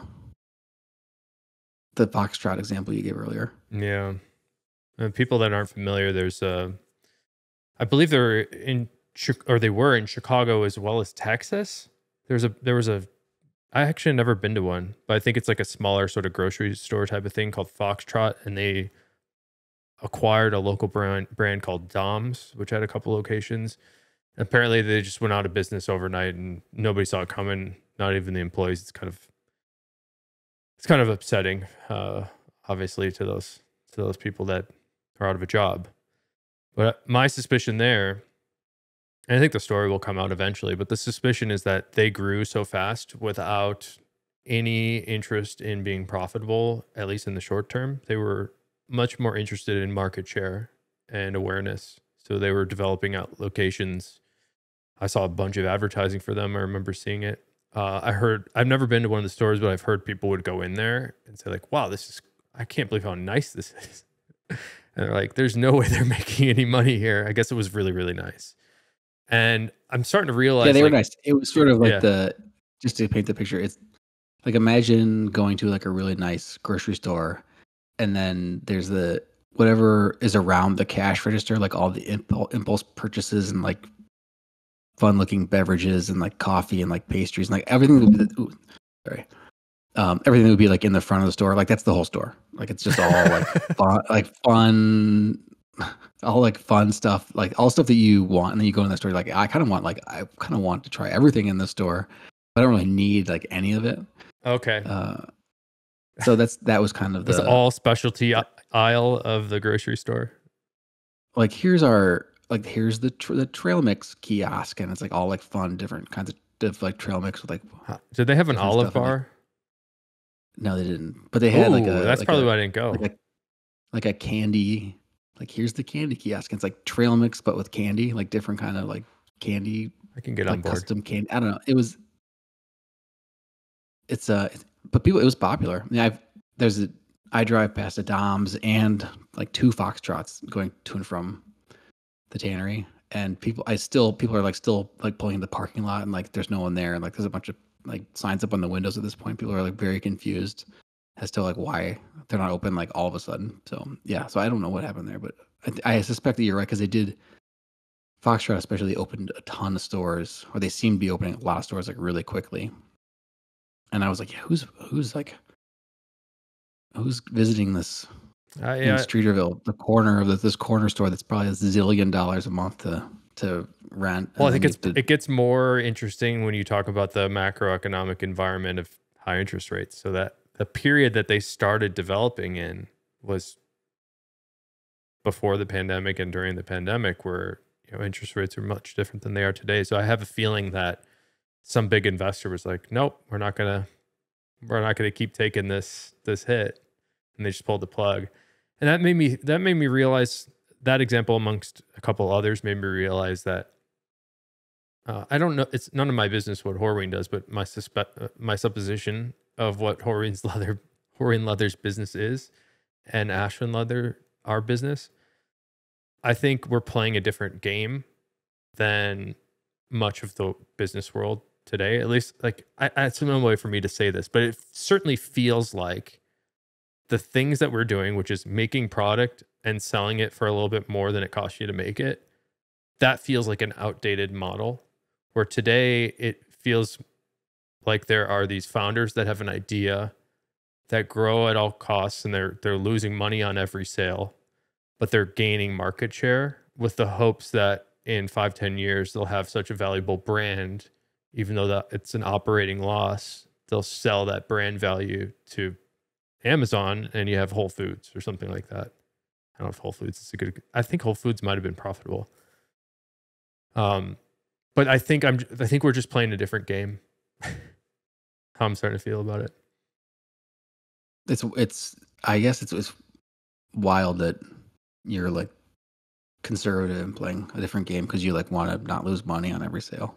Foxtrot example you gave earlier. Yeah. People that aren't familiar, there's I believe they were in Chicago as well as Texas. There was a I actually never been to one, but I think it's like a smaller sort of grocery store type of thing called Foxtrot, and they acquired a local brand called Dom's, which had a couple locations. Apparently, they just went out of business overnight, and nobody saw it coming. Not even the employees. It's kind of upsetting, obviously, to those people that are out of a job. But my suspicion there, and I think the story will come out eventually, but the suspicion is that they grew so fast without any interest in being profitable, at least in the short term. They were much more interested in market share and awareness. So they were developing out locations. I saw a bunch of advertising for them. I remember seeing it. I've never been to one of the stores, but I've heard people would go in there and say like, wow, I can't believe how nice this is. And they're like, there's no way they're making any money here. I guess it was really, really nice. And I'm starting to realize. Yeah, they were nice. It was sort of like yeah. just to paint the picture, it's like, imagine going to like a really nice grocery store, and then there's whatever is around the cash register, like all the impulse purchases and like fun looking beverages and like coffee and like pastries and like everything would be, everything would be like in the front of the store. Like that's the whole store. Like it's just all like fun, all like fun stuff, like all stuff that you want. And then you go in the store, like I kind of want to try everything in the store, but I don't really need like any of it. Okay. So that was kind of it's all specialty aisle of the grocery store. Like here's the trail mix kiosk, and it's like all like fun different kinds of like trail mix with like. Did they have an olive bar? No, they didn't. But they had that's probably why I didn't go. Like a candy. Like here's the candy kiosk. It's like trail mix, but with candy, like different kind of like candy. I can get like on board. Custom candy. I don't know. It was but people, it was popular. I mean, I drive past a Dom's and like two Foxtrots going to and from the tannery, and people are like still like pulling in the parking lot, and like there's no one there, and like there's a bunch of like signs up on the windows at this point. People are like very confused as to like why they're not open like all of a sudden. So yeah, so I don't know what happened there, but I suspect that you're right, because they did. Foxtrot especially opened a ton of stores, or they seemed to be opening a lot of stores like really quickly. And I was like, yeah, who's visiting this in Streeterville, the corner of this corner store that's probably $1 zillion a month to rent. Well, I think it gets more interesting when you talk about the macroeconomic environment of high interest rates. So that the period that they started developing in was before the pandemic and during the pandemic, where interest rates are much different than they are today. So I have a feeling that some big investor was like, nope, we're not gonna keep taking this hit, and they just pulled the plug. And that made me realize, that example amongst a couple others made me realize that I don't know, it's none of my business what Horween does, but my supposition of what Horween Leather's business is, and Ashland Leather, our business, I think we're playing a different game than much of the business world today. At least, like, it's no way for me to say this, but it certainly feels like the things that we're doing, which is making product and selling it for a little bit more than it costs you to make it, that feels like an outdated model. Where today it feels like there are these founders that have an idea that grow at all costs, and they're losing money on every sale, but they're gaining market share with the hopes that in 5-10 years they'll have such a valuable brand, even though that it's an operating loss, they'll sell that brand value to Amazon, and you have Whole Foods or something like that. I don't know if Whole Foods is a good. I think Whole Foods might have been profitable. But I think we're just playing a different game. How I'm starting to feel about it. It's I guess it's wild that you're like conservative and playing a different game because you like want to not lose money on every sale.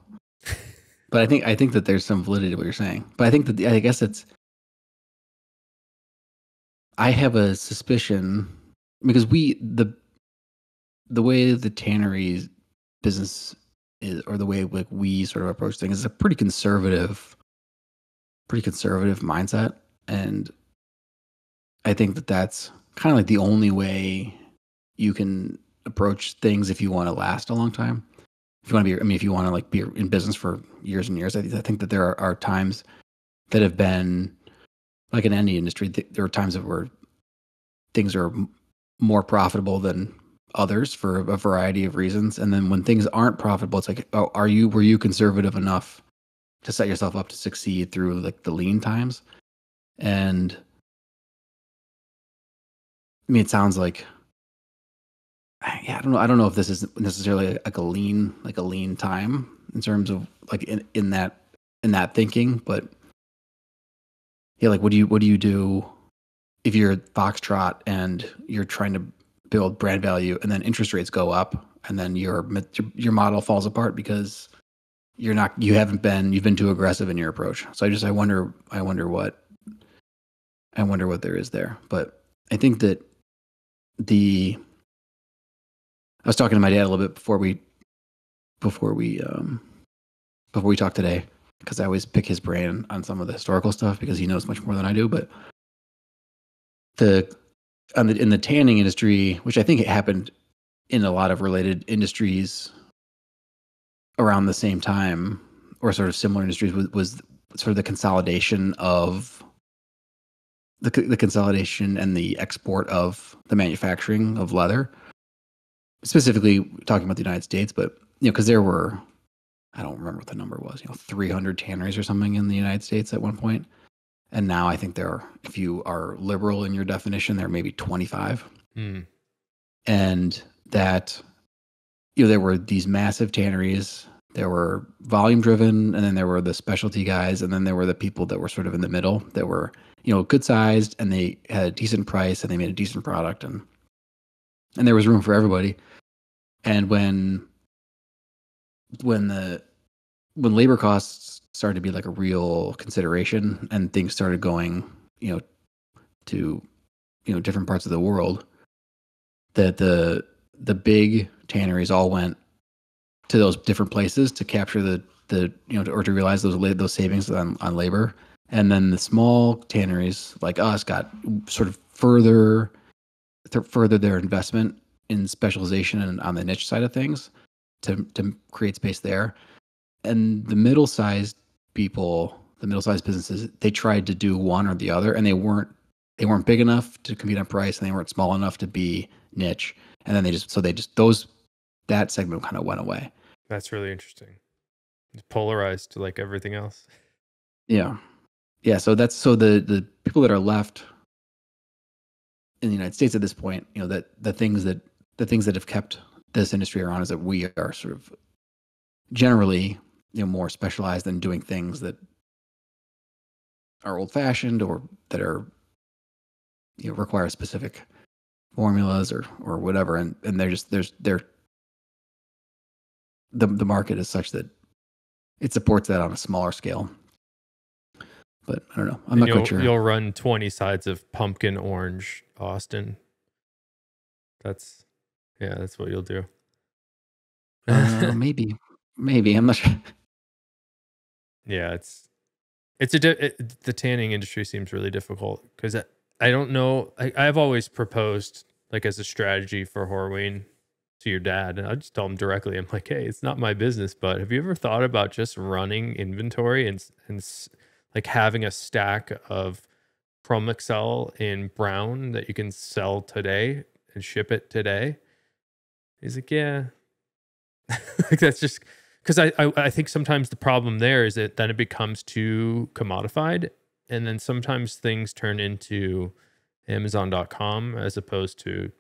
But I think that there's some validity to what you're saying. But I think that I guess I have a suspicion because the way the tannery business is, or the way like we sort of approach things, is a pretty conservative mindset, and I think that that's kind of like the only way you can approach things if you want to last a long time. If you want to be, I mean, if you want to like be in business for years and years, I think that there are times that have been like in any industry. There are times where things are more profitable than others for a variety of reasons, and then when things aren't profitable, it's like, oh, were you conservative enough to set yourself up to succeed through like the lean times? And I mean, it sounds like, yeah, I don't know if this is necessarily like a lean time in terms of like in that thinking, but yeah, like what do you do if you're Foxtrot and you're trying to build brand value and then interest rates go up and then your model falls apart because you've been too aggressive in your approach. So I wonder what there is there. But I think that I was talking to my dad a little bit before we talked today, because I always pick his brain on some of the historical stuff because he knows much more than I do. But in the tanning industry, which I think it happened in a lot of related industries around the same time, or sort of similar industries, was sort of the consolidation of the consolidation and the export of the manufacturing of leather, specifically talking about the United States. But because there were, I don't remember what the number was, 300 tanneries or something in the United States at one point. And now I think there are, if you are liberal in your definition, there are maybe 25. And that, there were these massive tanneries, there were volume driven, and then there were the specialty guys, and then there were the people that were sort of in the middle that were, good sized, and they had a decent price, and they made a decent product, and there was room for everybody. And when labor costs started to be like a real consideration, and things started going, to different parts of the world, that the big tanneries all went to those different places to capture or to realize those savings on labor. And then the small tanneries like us got sort of further their investment in specialization and on the niche side of things to create space there. And the middle-sized businesses, they tried to do one or the other, and they weren't big enough to compete on price, and they weren't small enough to be niche. And then that segment kind of went away. That's really interesting. It's polarized like everything else. Yeah. Yeah. So the people that are left in the United States at this point, that the things that have kept this industry around is that we are sort of generally, more specialized in doing things that are old fashioned or that are, require specific formulas or whatever. And the market is such that it supports that on a smaller scale. But I don't know. I'm not quite sure. You'll run 20 sides of pumpkin orange Austin. Yeah, that's what you'll do. Maybe, I'm not sure. Yeah, the tanning industry seems really difficult because I don't know. I've always proposed like as a strategy for Horween to your dad, and I just tell him directly. I'm like, hey, it's not my business, but have you ever thought about just running inventory and like having a stack of Chrome Excel in brown that you can sell today and ship it today? He's like, yeah. Like that's just because I think sometimes the problem there is that then it becomes too commodified, and then sometimes things turn into Amazon.com as opposed to,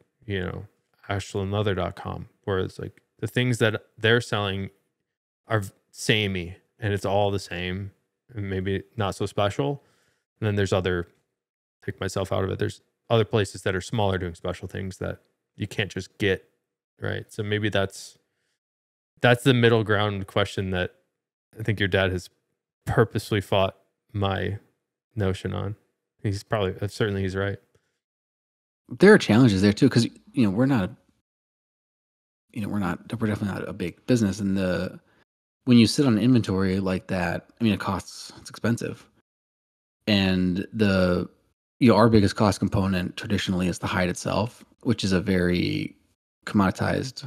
ashlandleather.com, where it's like the things that they're selling are samey and it's all the same and maybe not so special. And then there's other, take myself out of it, there's other places that are smaller doing special things that you can't just get, right? So maybe that's the middle ground question that I think your dad has purposely fought my notion on. Certainly he's right. There are challenges there too, because we're definitely not a big business, and when you sit on inventory like that, I mean, it's expensive, and our biggest cost component traditionally is the hide itself, which is a very commoditized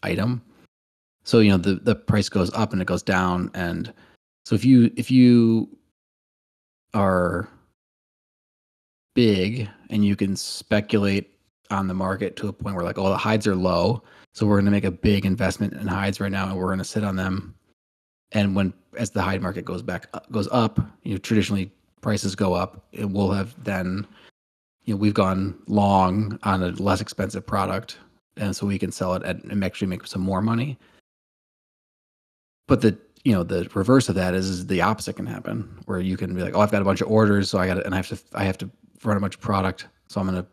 item. So the price goes up and it goes down, and so if you are big and you can speculate on the market to a point where like, oh, the hides are low, so we're going to make a big investment in hides right now, and we're going to sit on them. And as the hide market goes up, traditionally prices go up, and we'll have then, we've gone long on a less expensive product, and so we can sell it and actually make some more money. But the reverse of that is the opposite can happen, where you can be like, oh, I've got a bunch of orders, so I have to run a bunch of product, so I'm gonna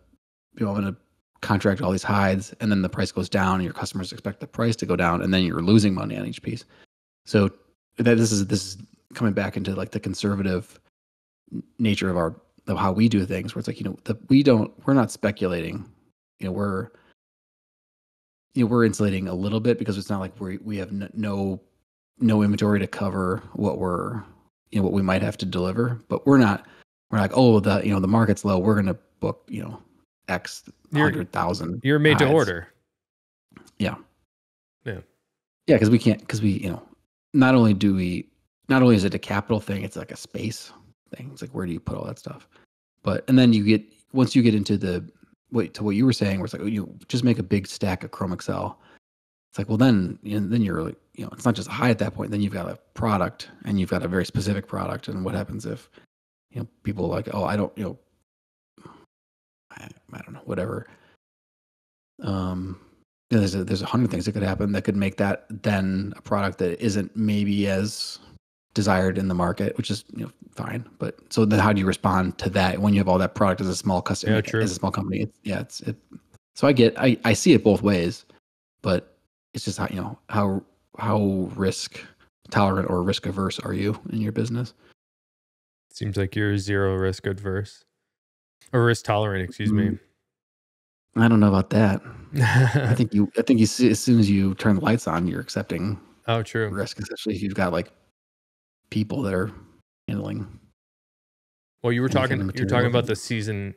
contract all these hides, and then the price goes down, and your customers expect the price to go down, and then you're losing money on each piece. So this is coming back into like the conservative nature of how we do things, where it's like, we're not speculating, we're insulating a little bit, because it's not like we have no inventory to cover what what we might have to deliver, but we're like, oh, the market's low, we're going to book, X 100,000. You're made to order. Yeah. Yeah. Yeah. Cause not only is it a capital thing, it's like a space thing. It's like, where do you put all that stuff? And then once you get into what you were saying, where it's like, you just make a big stack of Chrome Excel. It's like, well, then you're like, it's not just a hide at that point. Then you've got a product, and you've got a very specific product. And what happens if, people are like, oh, I don't know, whatever. There's 100 things that could happen that could make that then a product that isn't maybe as desired in the market, which is fine. But so then how do you respond to that when you have all that product as a small customer, as a small company? So I see it both ways, but it's just how risk tolerant or risk averse are you in your business? Seems like you're zero risk adverse, or risk tolerant, excuse me. I don't know about that. I think you see, as soon as you turn the lights on, you're accepting true risk, especially if you've got like people that are handling. Well, you're talking about the season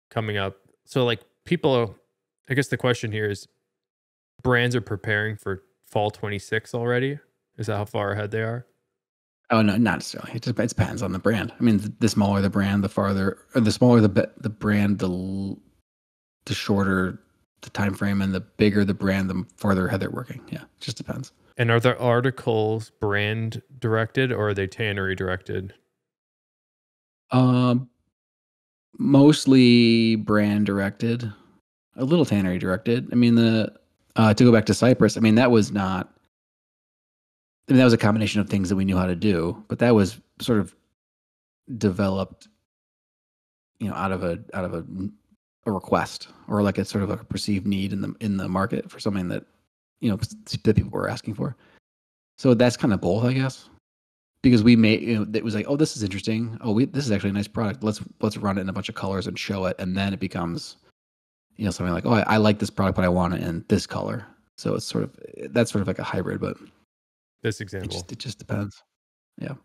coming up. So like people, I guess the question here is, brands are preparing for fall 26 already? Is that how far ahead they are? Oh, no, not necessarily. It depends on the brand. I mean, the smaller the brand, the smaller the brand, the shorter the time frame, and the bigger the brand, the farther ahead they're working. Yeah, it just depends. And are the articles brand directed, or are they tannery directed? Mostly brand directed, a little tannery directed. I mean, to go back to Cypress, I mean, that was not. I mean, that was a combination of things that we knew how to do, but that was sort of developed, out of a request, or like a sort of like a perceived need in the market for something that, that people were asking for. So that's kind of both, I guess, because we made, it was like, oh, this is interesting. Oh, this is actually a nice product. Let's run it in a bunch of colors and show it, and then it becomes, something like, oh, I like this product, but I want it in this color. So it's that's sort of like a hybrid, but This example. it just depends. Yeah.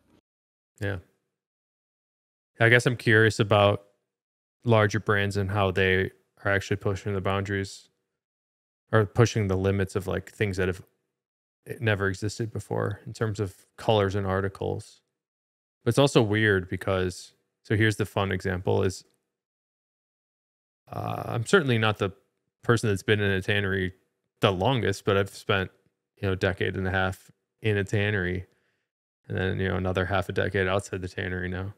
Yeah. I guess I'm curious about larger brands and how they are actually pushing the boundaries or pushing the limits of like things that have never existed before in terms of colors and articles. But it's also weird because, so here's the fun example is I'm certainly not the person that's been in a tannery the longest, but I've spent, a decade and a half in a tannery and then, another half a decade outside the tannery now.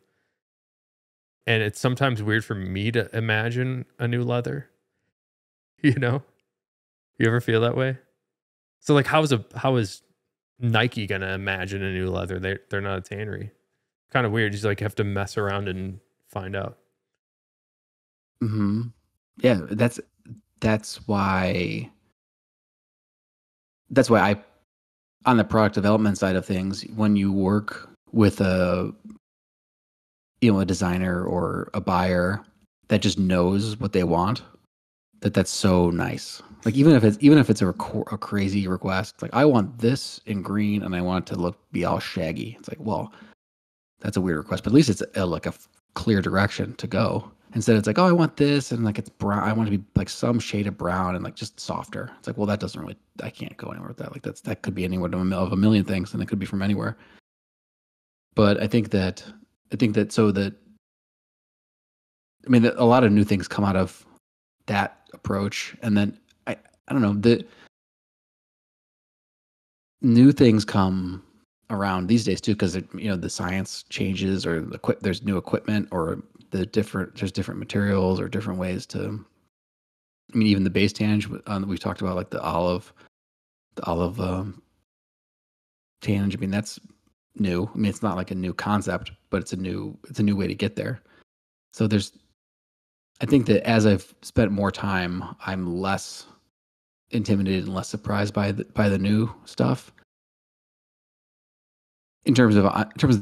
And it's sometimes weird for me to imagine a new leather, you know? You ever feel that way? So like how is Nike going to imagine a new leather? They're not a tannery. Kind of weird. You just like have to mess around and find out. Hmm. Yeah, that's why I, on the product development side of things, when you work with a designer or a buyer that just knows what they want, that's so nice. Like even if it's a crazy request, like I want this in green and I want it to be all shaggy. It's like, well, that's a weird request, but at least it's like a clear direction to go. Instead, it's like, oh, I want this, and like it's brown. I want to be like some shade of brown and like just softer. It's like, well, that doesn't really. I can't go anywhere with that. Like that could be anywhere of a million things, and it could be from anywhere. But I think that so that a lot of new things come out of that approach, and then I don't know, the new things come around these days too, because the science changes, or there's new equipment, or there's different materials or different ways to. Even the base tannage we've talked about, like the olive tannage. That's new. It's not like a new concept, but it's a new way to get there. So I think that as I've spent more time, I'm less intimidated and less surprised by the new stuff. In terms of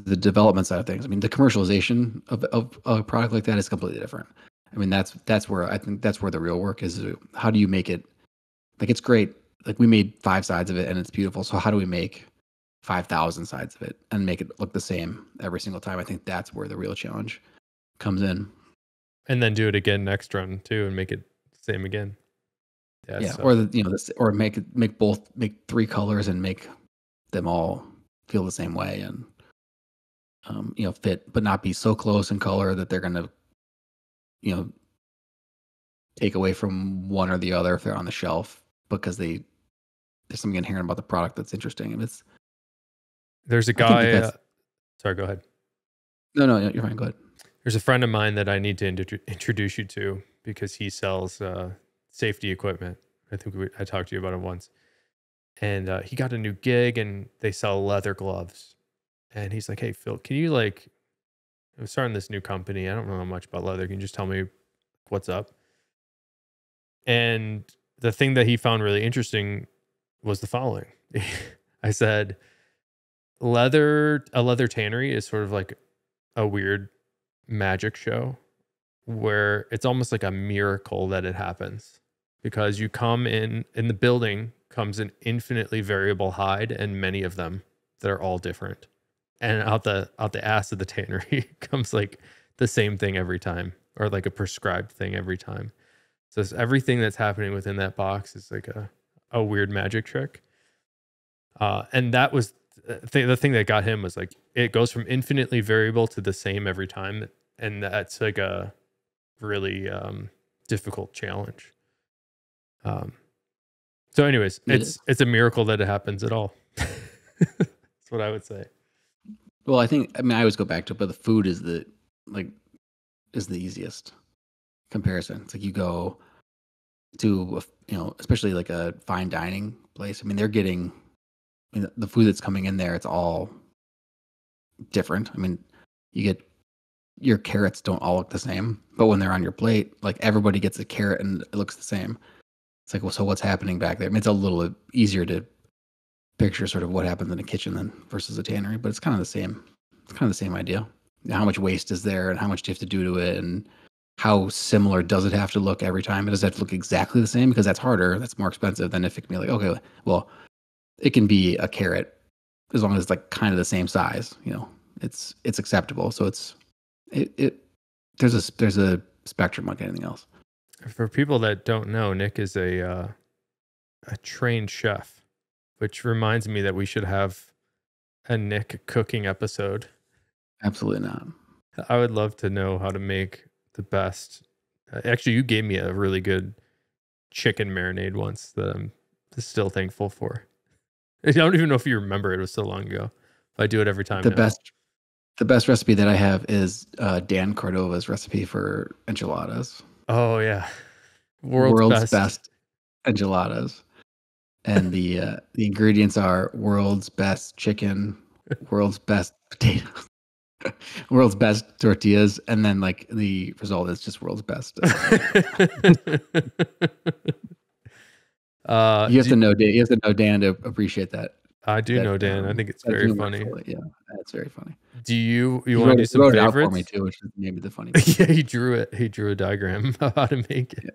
the development side of things, the commercialization of a product like that is completely different. That's where I think that's where the real work is. How do you make it, like, it's great, like we made 5 sides of it and it's beautiful. So how do we make 5,000 sides of it and make it look the same every single time? I think that's where the real challenge comes in. And then do it again next run too, and make it the same again. Yeah, so. Or make 3 colors and make them all feel the same way, and fit, but not be so close in color that they're gonna take away from one or the other if they're on the shelf, because there's something inherent about the product that's interesting. There's a guy. Sorry, go ahead. No, you're fine. Go ahead. There's a friend of mine that I need to introduce you to because he sells safety equipment. I think I talked to you about it once. And he got a new gig and they sell leather gloves. And he's like, hey, Phil, can you I'm starting this new company. I don't know much about leather. Can you just tell me what's up? And the thing that he found really interesting was the following. I said, a leather tannery is sort of like a weird magic show where it's almost like a miracle that it happens, because you come in the building comes an infinitely variable hide, and many of them that are all different, and out the ass of the tannery comes like the same thing every time, or like a prescribed thing every time. So it's everything that's happening within that box is like a weird magic trick. And that was the thing that got him, was like it goes from infinitely variable to the same every time, and that's like a really difficult challenge. So anyways, it's a miracle that it happens at all. That's what I would say. Well, I think, I always go back to it, but the food is the easiest comparison. It's like you go to especially like a fine dining place. They're getting the food that's coming in there. It's all different. You get, your carrots don't all look the same, but when they're on your plate, like everybody gets a carrot and it looks the same. It's like, well, so what's happening back there? It's a little easier to picture sort of what happens in a kitchen than versus a tannery, but it's kind of the same. It's kind of the same idea. How much waste is there, and how much do you have to do to it, and how similar does it have to look every time? It does it have to look exactly the same? Because that's harder. That's more expensive than if it can be like, okay, well, it can be a carrot as long as it's like kind of the same size. You know, it's acceptable. So there's a spectrum like anything else. For people that don't know, Nick is a trained chef, which reminds me that we should have a Nick cooking episode. Absolutely not. I would love to know how to make the best. Actually, you gave me a really good chicken marinade once that I'm still thankful for. I don't even know if you remember it was so long ago. I do it every time. The best recipe that I have is Dan Cordova's recipe for enchiladas. Oh yeah, World's best enchiladas, and the ingredients are world's best chicken, world's best potatoes, world's best tortillas, and then like the result is just world's best. You have to know Dan. You have to know Dan to appreciate that. I do know Dan. I think it's very funny. Yeah, that's very funny. Do you want to do some favorites? It out for me too, which is maybe the funny. Yeah, he drew it. He drew a diagram of how to make it.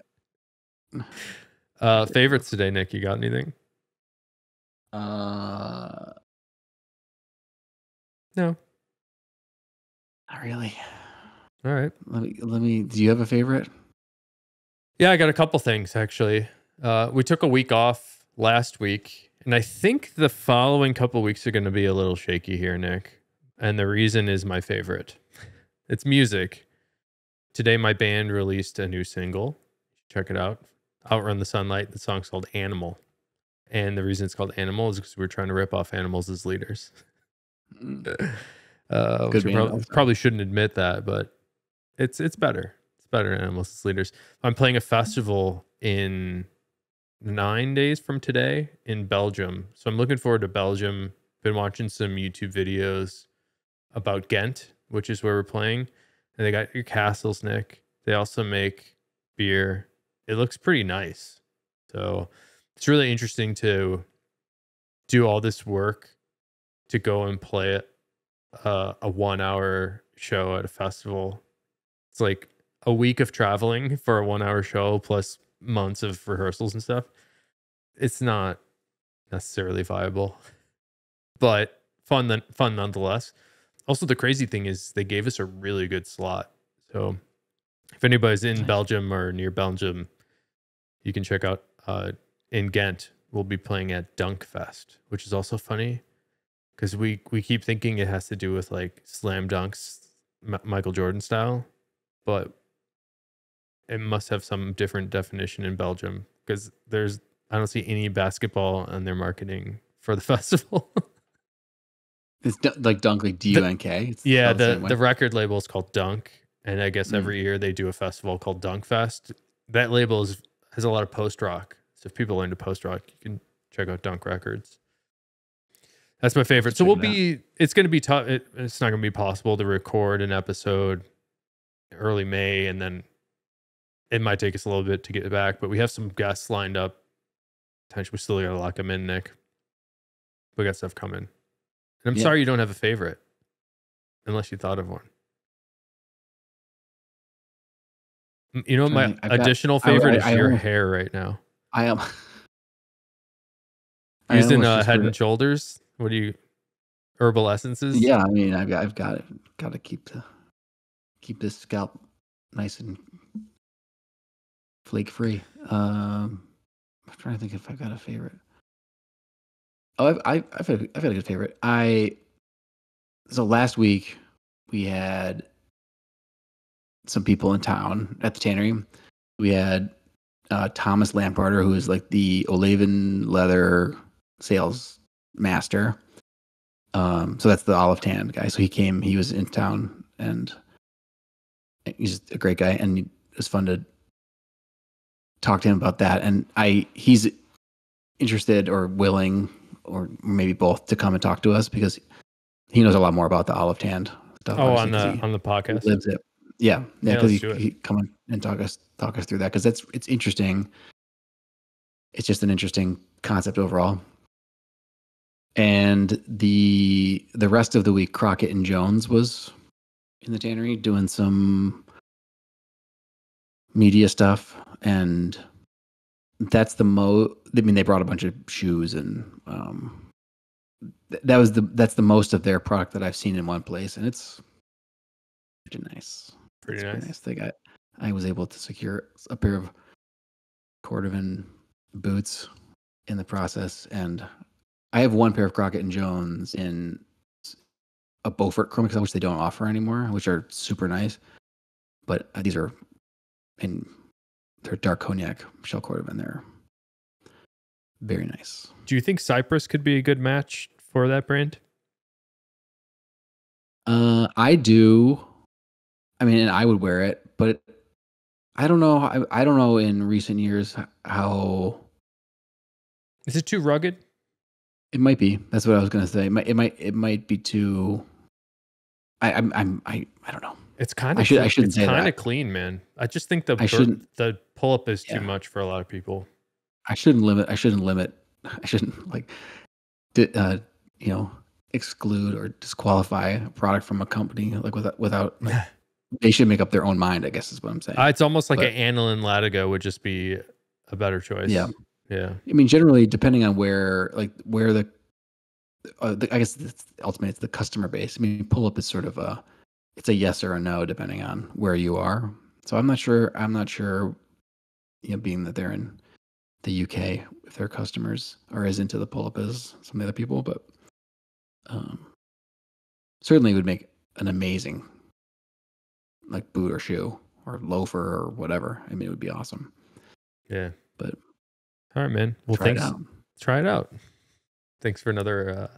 Yeah. Favorites today, Nick? You got anything? No. Not really. All right. Let me. Do you have a favorite? Yeah, I got a couple things actually. We took a week off last week, and I think the following couple weeks are going to be a little shaky here, Nick. And the reason is my favorite. It's music. Today, my band released a new single. Check it out. Outrun the Sunlight. The song's called Animal. And the reason it's called Animal is because we're trying to rip off animals as leaders. Probably shouldn't admit that, but it's better. It's better than animals as leaders. I'm playing a festival in 9 days from today in Belgium. So I'm looking forward to Belgium. Been watching some YouTube videos about Ghent, which is where we're playing. And they got your castles, Nick. They also make beer. It looks pretty nice. So it's really interesting to do all this work to go and play it, a 1 hour show at a festival. It's like a week of traveling for a 1 hour show plus months of rehearsals and stuff. It's not necessarily viable, but fun nonetheless. Also, the crazy thing is they gave us a really good slot. So if anybody's in Belgium or near Belgium, you can check out in Ghent. We'll be playing at Dunkfest, which is also funny because we keep thinking it has to do with like slam dunks, Michael Jordan style, but it must have some different definition in Belgium because I don't see any basketball on their marketing for the festival. It's like Dunk, like D-U-N-K. Yeah, the record label is called Dunk, and I guess every year they do a festival called Dunkfest. That label has a lot of post rock. So if people are into post rock, you can check out Dunk Records. That's my favorite. So it's going to be tough. It's not going to be possible to record an episode early May, and then it might take us a little bit to get back. But we have some guests lined up. We still got to lock them in, Nick. We got stuff coming. And I'm sorry you don't have a favorite, unless you thought of one. You know, my additional favorite is your hair right now. I am. Using Head and Shoulders. What do you? Herbal essences. Yeah, I mean, I've got to keep this scalp nice and flake free. I'm trying to think if I've got a favorite. Oh, I've got a good favorite. So last week we had some people in town at the tannery. We had Thomas Lamparter, who is like the Olaven leather sales master. So that's the olive tan guy. So he was in town, and he's a great guy, and it was fun to talk to him about that. And he's interested or willing, or maybe both, to come and talk to us because he knows a lot more about the olive tan stuff. Oh, on the podcast. He lives it. Yeah, because he come and talk us through that because it's interesting. It's just an interesting concept overall. And the rest of the week, Crockett and Jones was in the tannery doing some media stuff, and that's the most. I mean, they brought a bunch of shoes, and that's the most of their product that I've seen in one place, and it's pretty nice. Pretty Pretty nice. nice. I was able to secure a pair of cordovan boots in the process, and I have one pair of Crockett and Jones in a Beaufort Chrome XL, which they don't offer anymore, which are super nice. But these are they're dark cognac shell cordovan. They're very nice. Do you think Cypress could be a good match for that brand? I do. I mean, and I would wear it, but I don't know. I don't know in recent years how. Is it too rugged? It might be. That's what I was gonna say. It might be too. I don't know. It's kind of. I shouldn't say that. It's kind of clean, man. I just think the pull up is too much for a lot of people. I shouldn't limit. I shouldn't like, exclude or disqualify a product from a company like without like, they should make up their own mind, I guess is what I'm saying. It's almost like an Anlin Latigo would just be a better choice. Yeah. Yeah. I mean, generally, depending on where the I guess ultimately it's the customer base. I mean, pull up is sort of it's a yes or a no depending on where you are. So I'm not sure. Being that they're in the UK, if their customers are as into the pull up as some of the other people, but certainly would make an amazing like boot or shoe or loafer or whatever. I mean, it would be awesome. Yeah. But all right, man. Well, thanks. Try it out. Thanks for another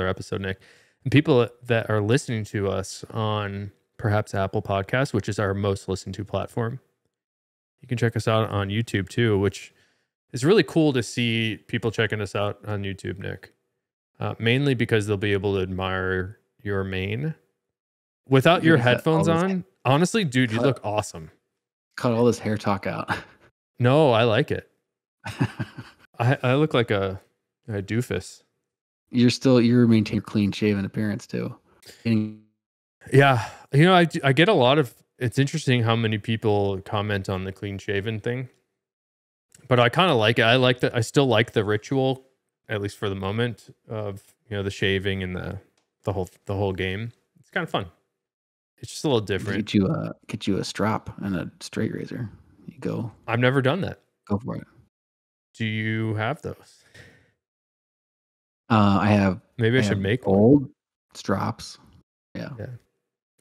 episode, Nick. And people that are listening to us on perhaps Apple Podcasts, which is our most listened to platform, you can check us out on YouTube too, which is really cool to see people checking us out on YouTube, Nick. Mainly because they'll be able to admire your mane without your headphones on. Honestly, dude, you look awesome. Cut all this hair talk out. No, I like it. I look like a doofus. You're maintaining clean shaven appearance too. Yeah. I get a lot of, it's interesting how many people comment on the clean shaven thing, but I kind of like it. I still like the ritual, at least for the moment, of, the shaving and the whole game. It's kind of fun. It's just a little different. Get you a strap and a straight razor. You go. I've never done that. Go for it. Do you have those? I have. Maybe I should make old straps. Yeah.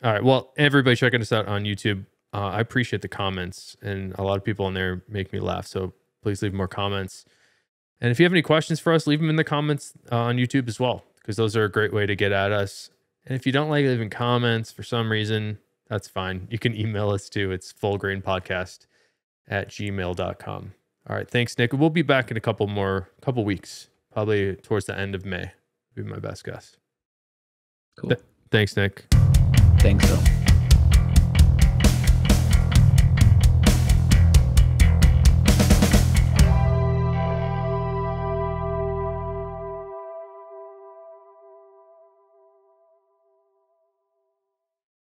All right. Well, everybody checking us out on YouTube. I appreciate the comments, and a lot of people on there make me laugh. So please leave more comments. And if you have any questions for us, leave them in the comments on YouTube as well, because those are a great way to get at us. And if you don't like leaving comments for some reason, that's fine. You can email us too. It's fullgrainpodcast@gmail.com. All right. Thanks, Nick. We'll be back in a couple weeks, probably towards the end of May. Be my best guess. Cool. Thanks, Nick. Thanks, Phil.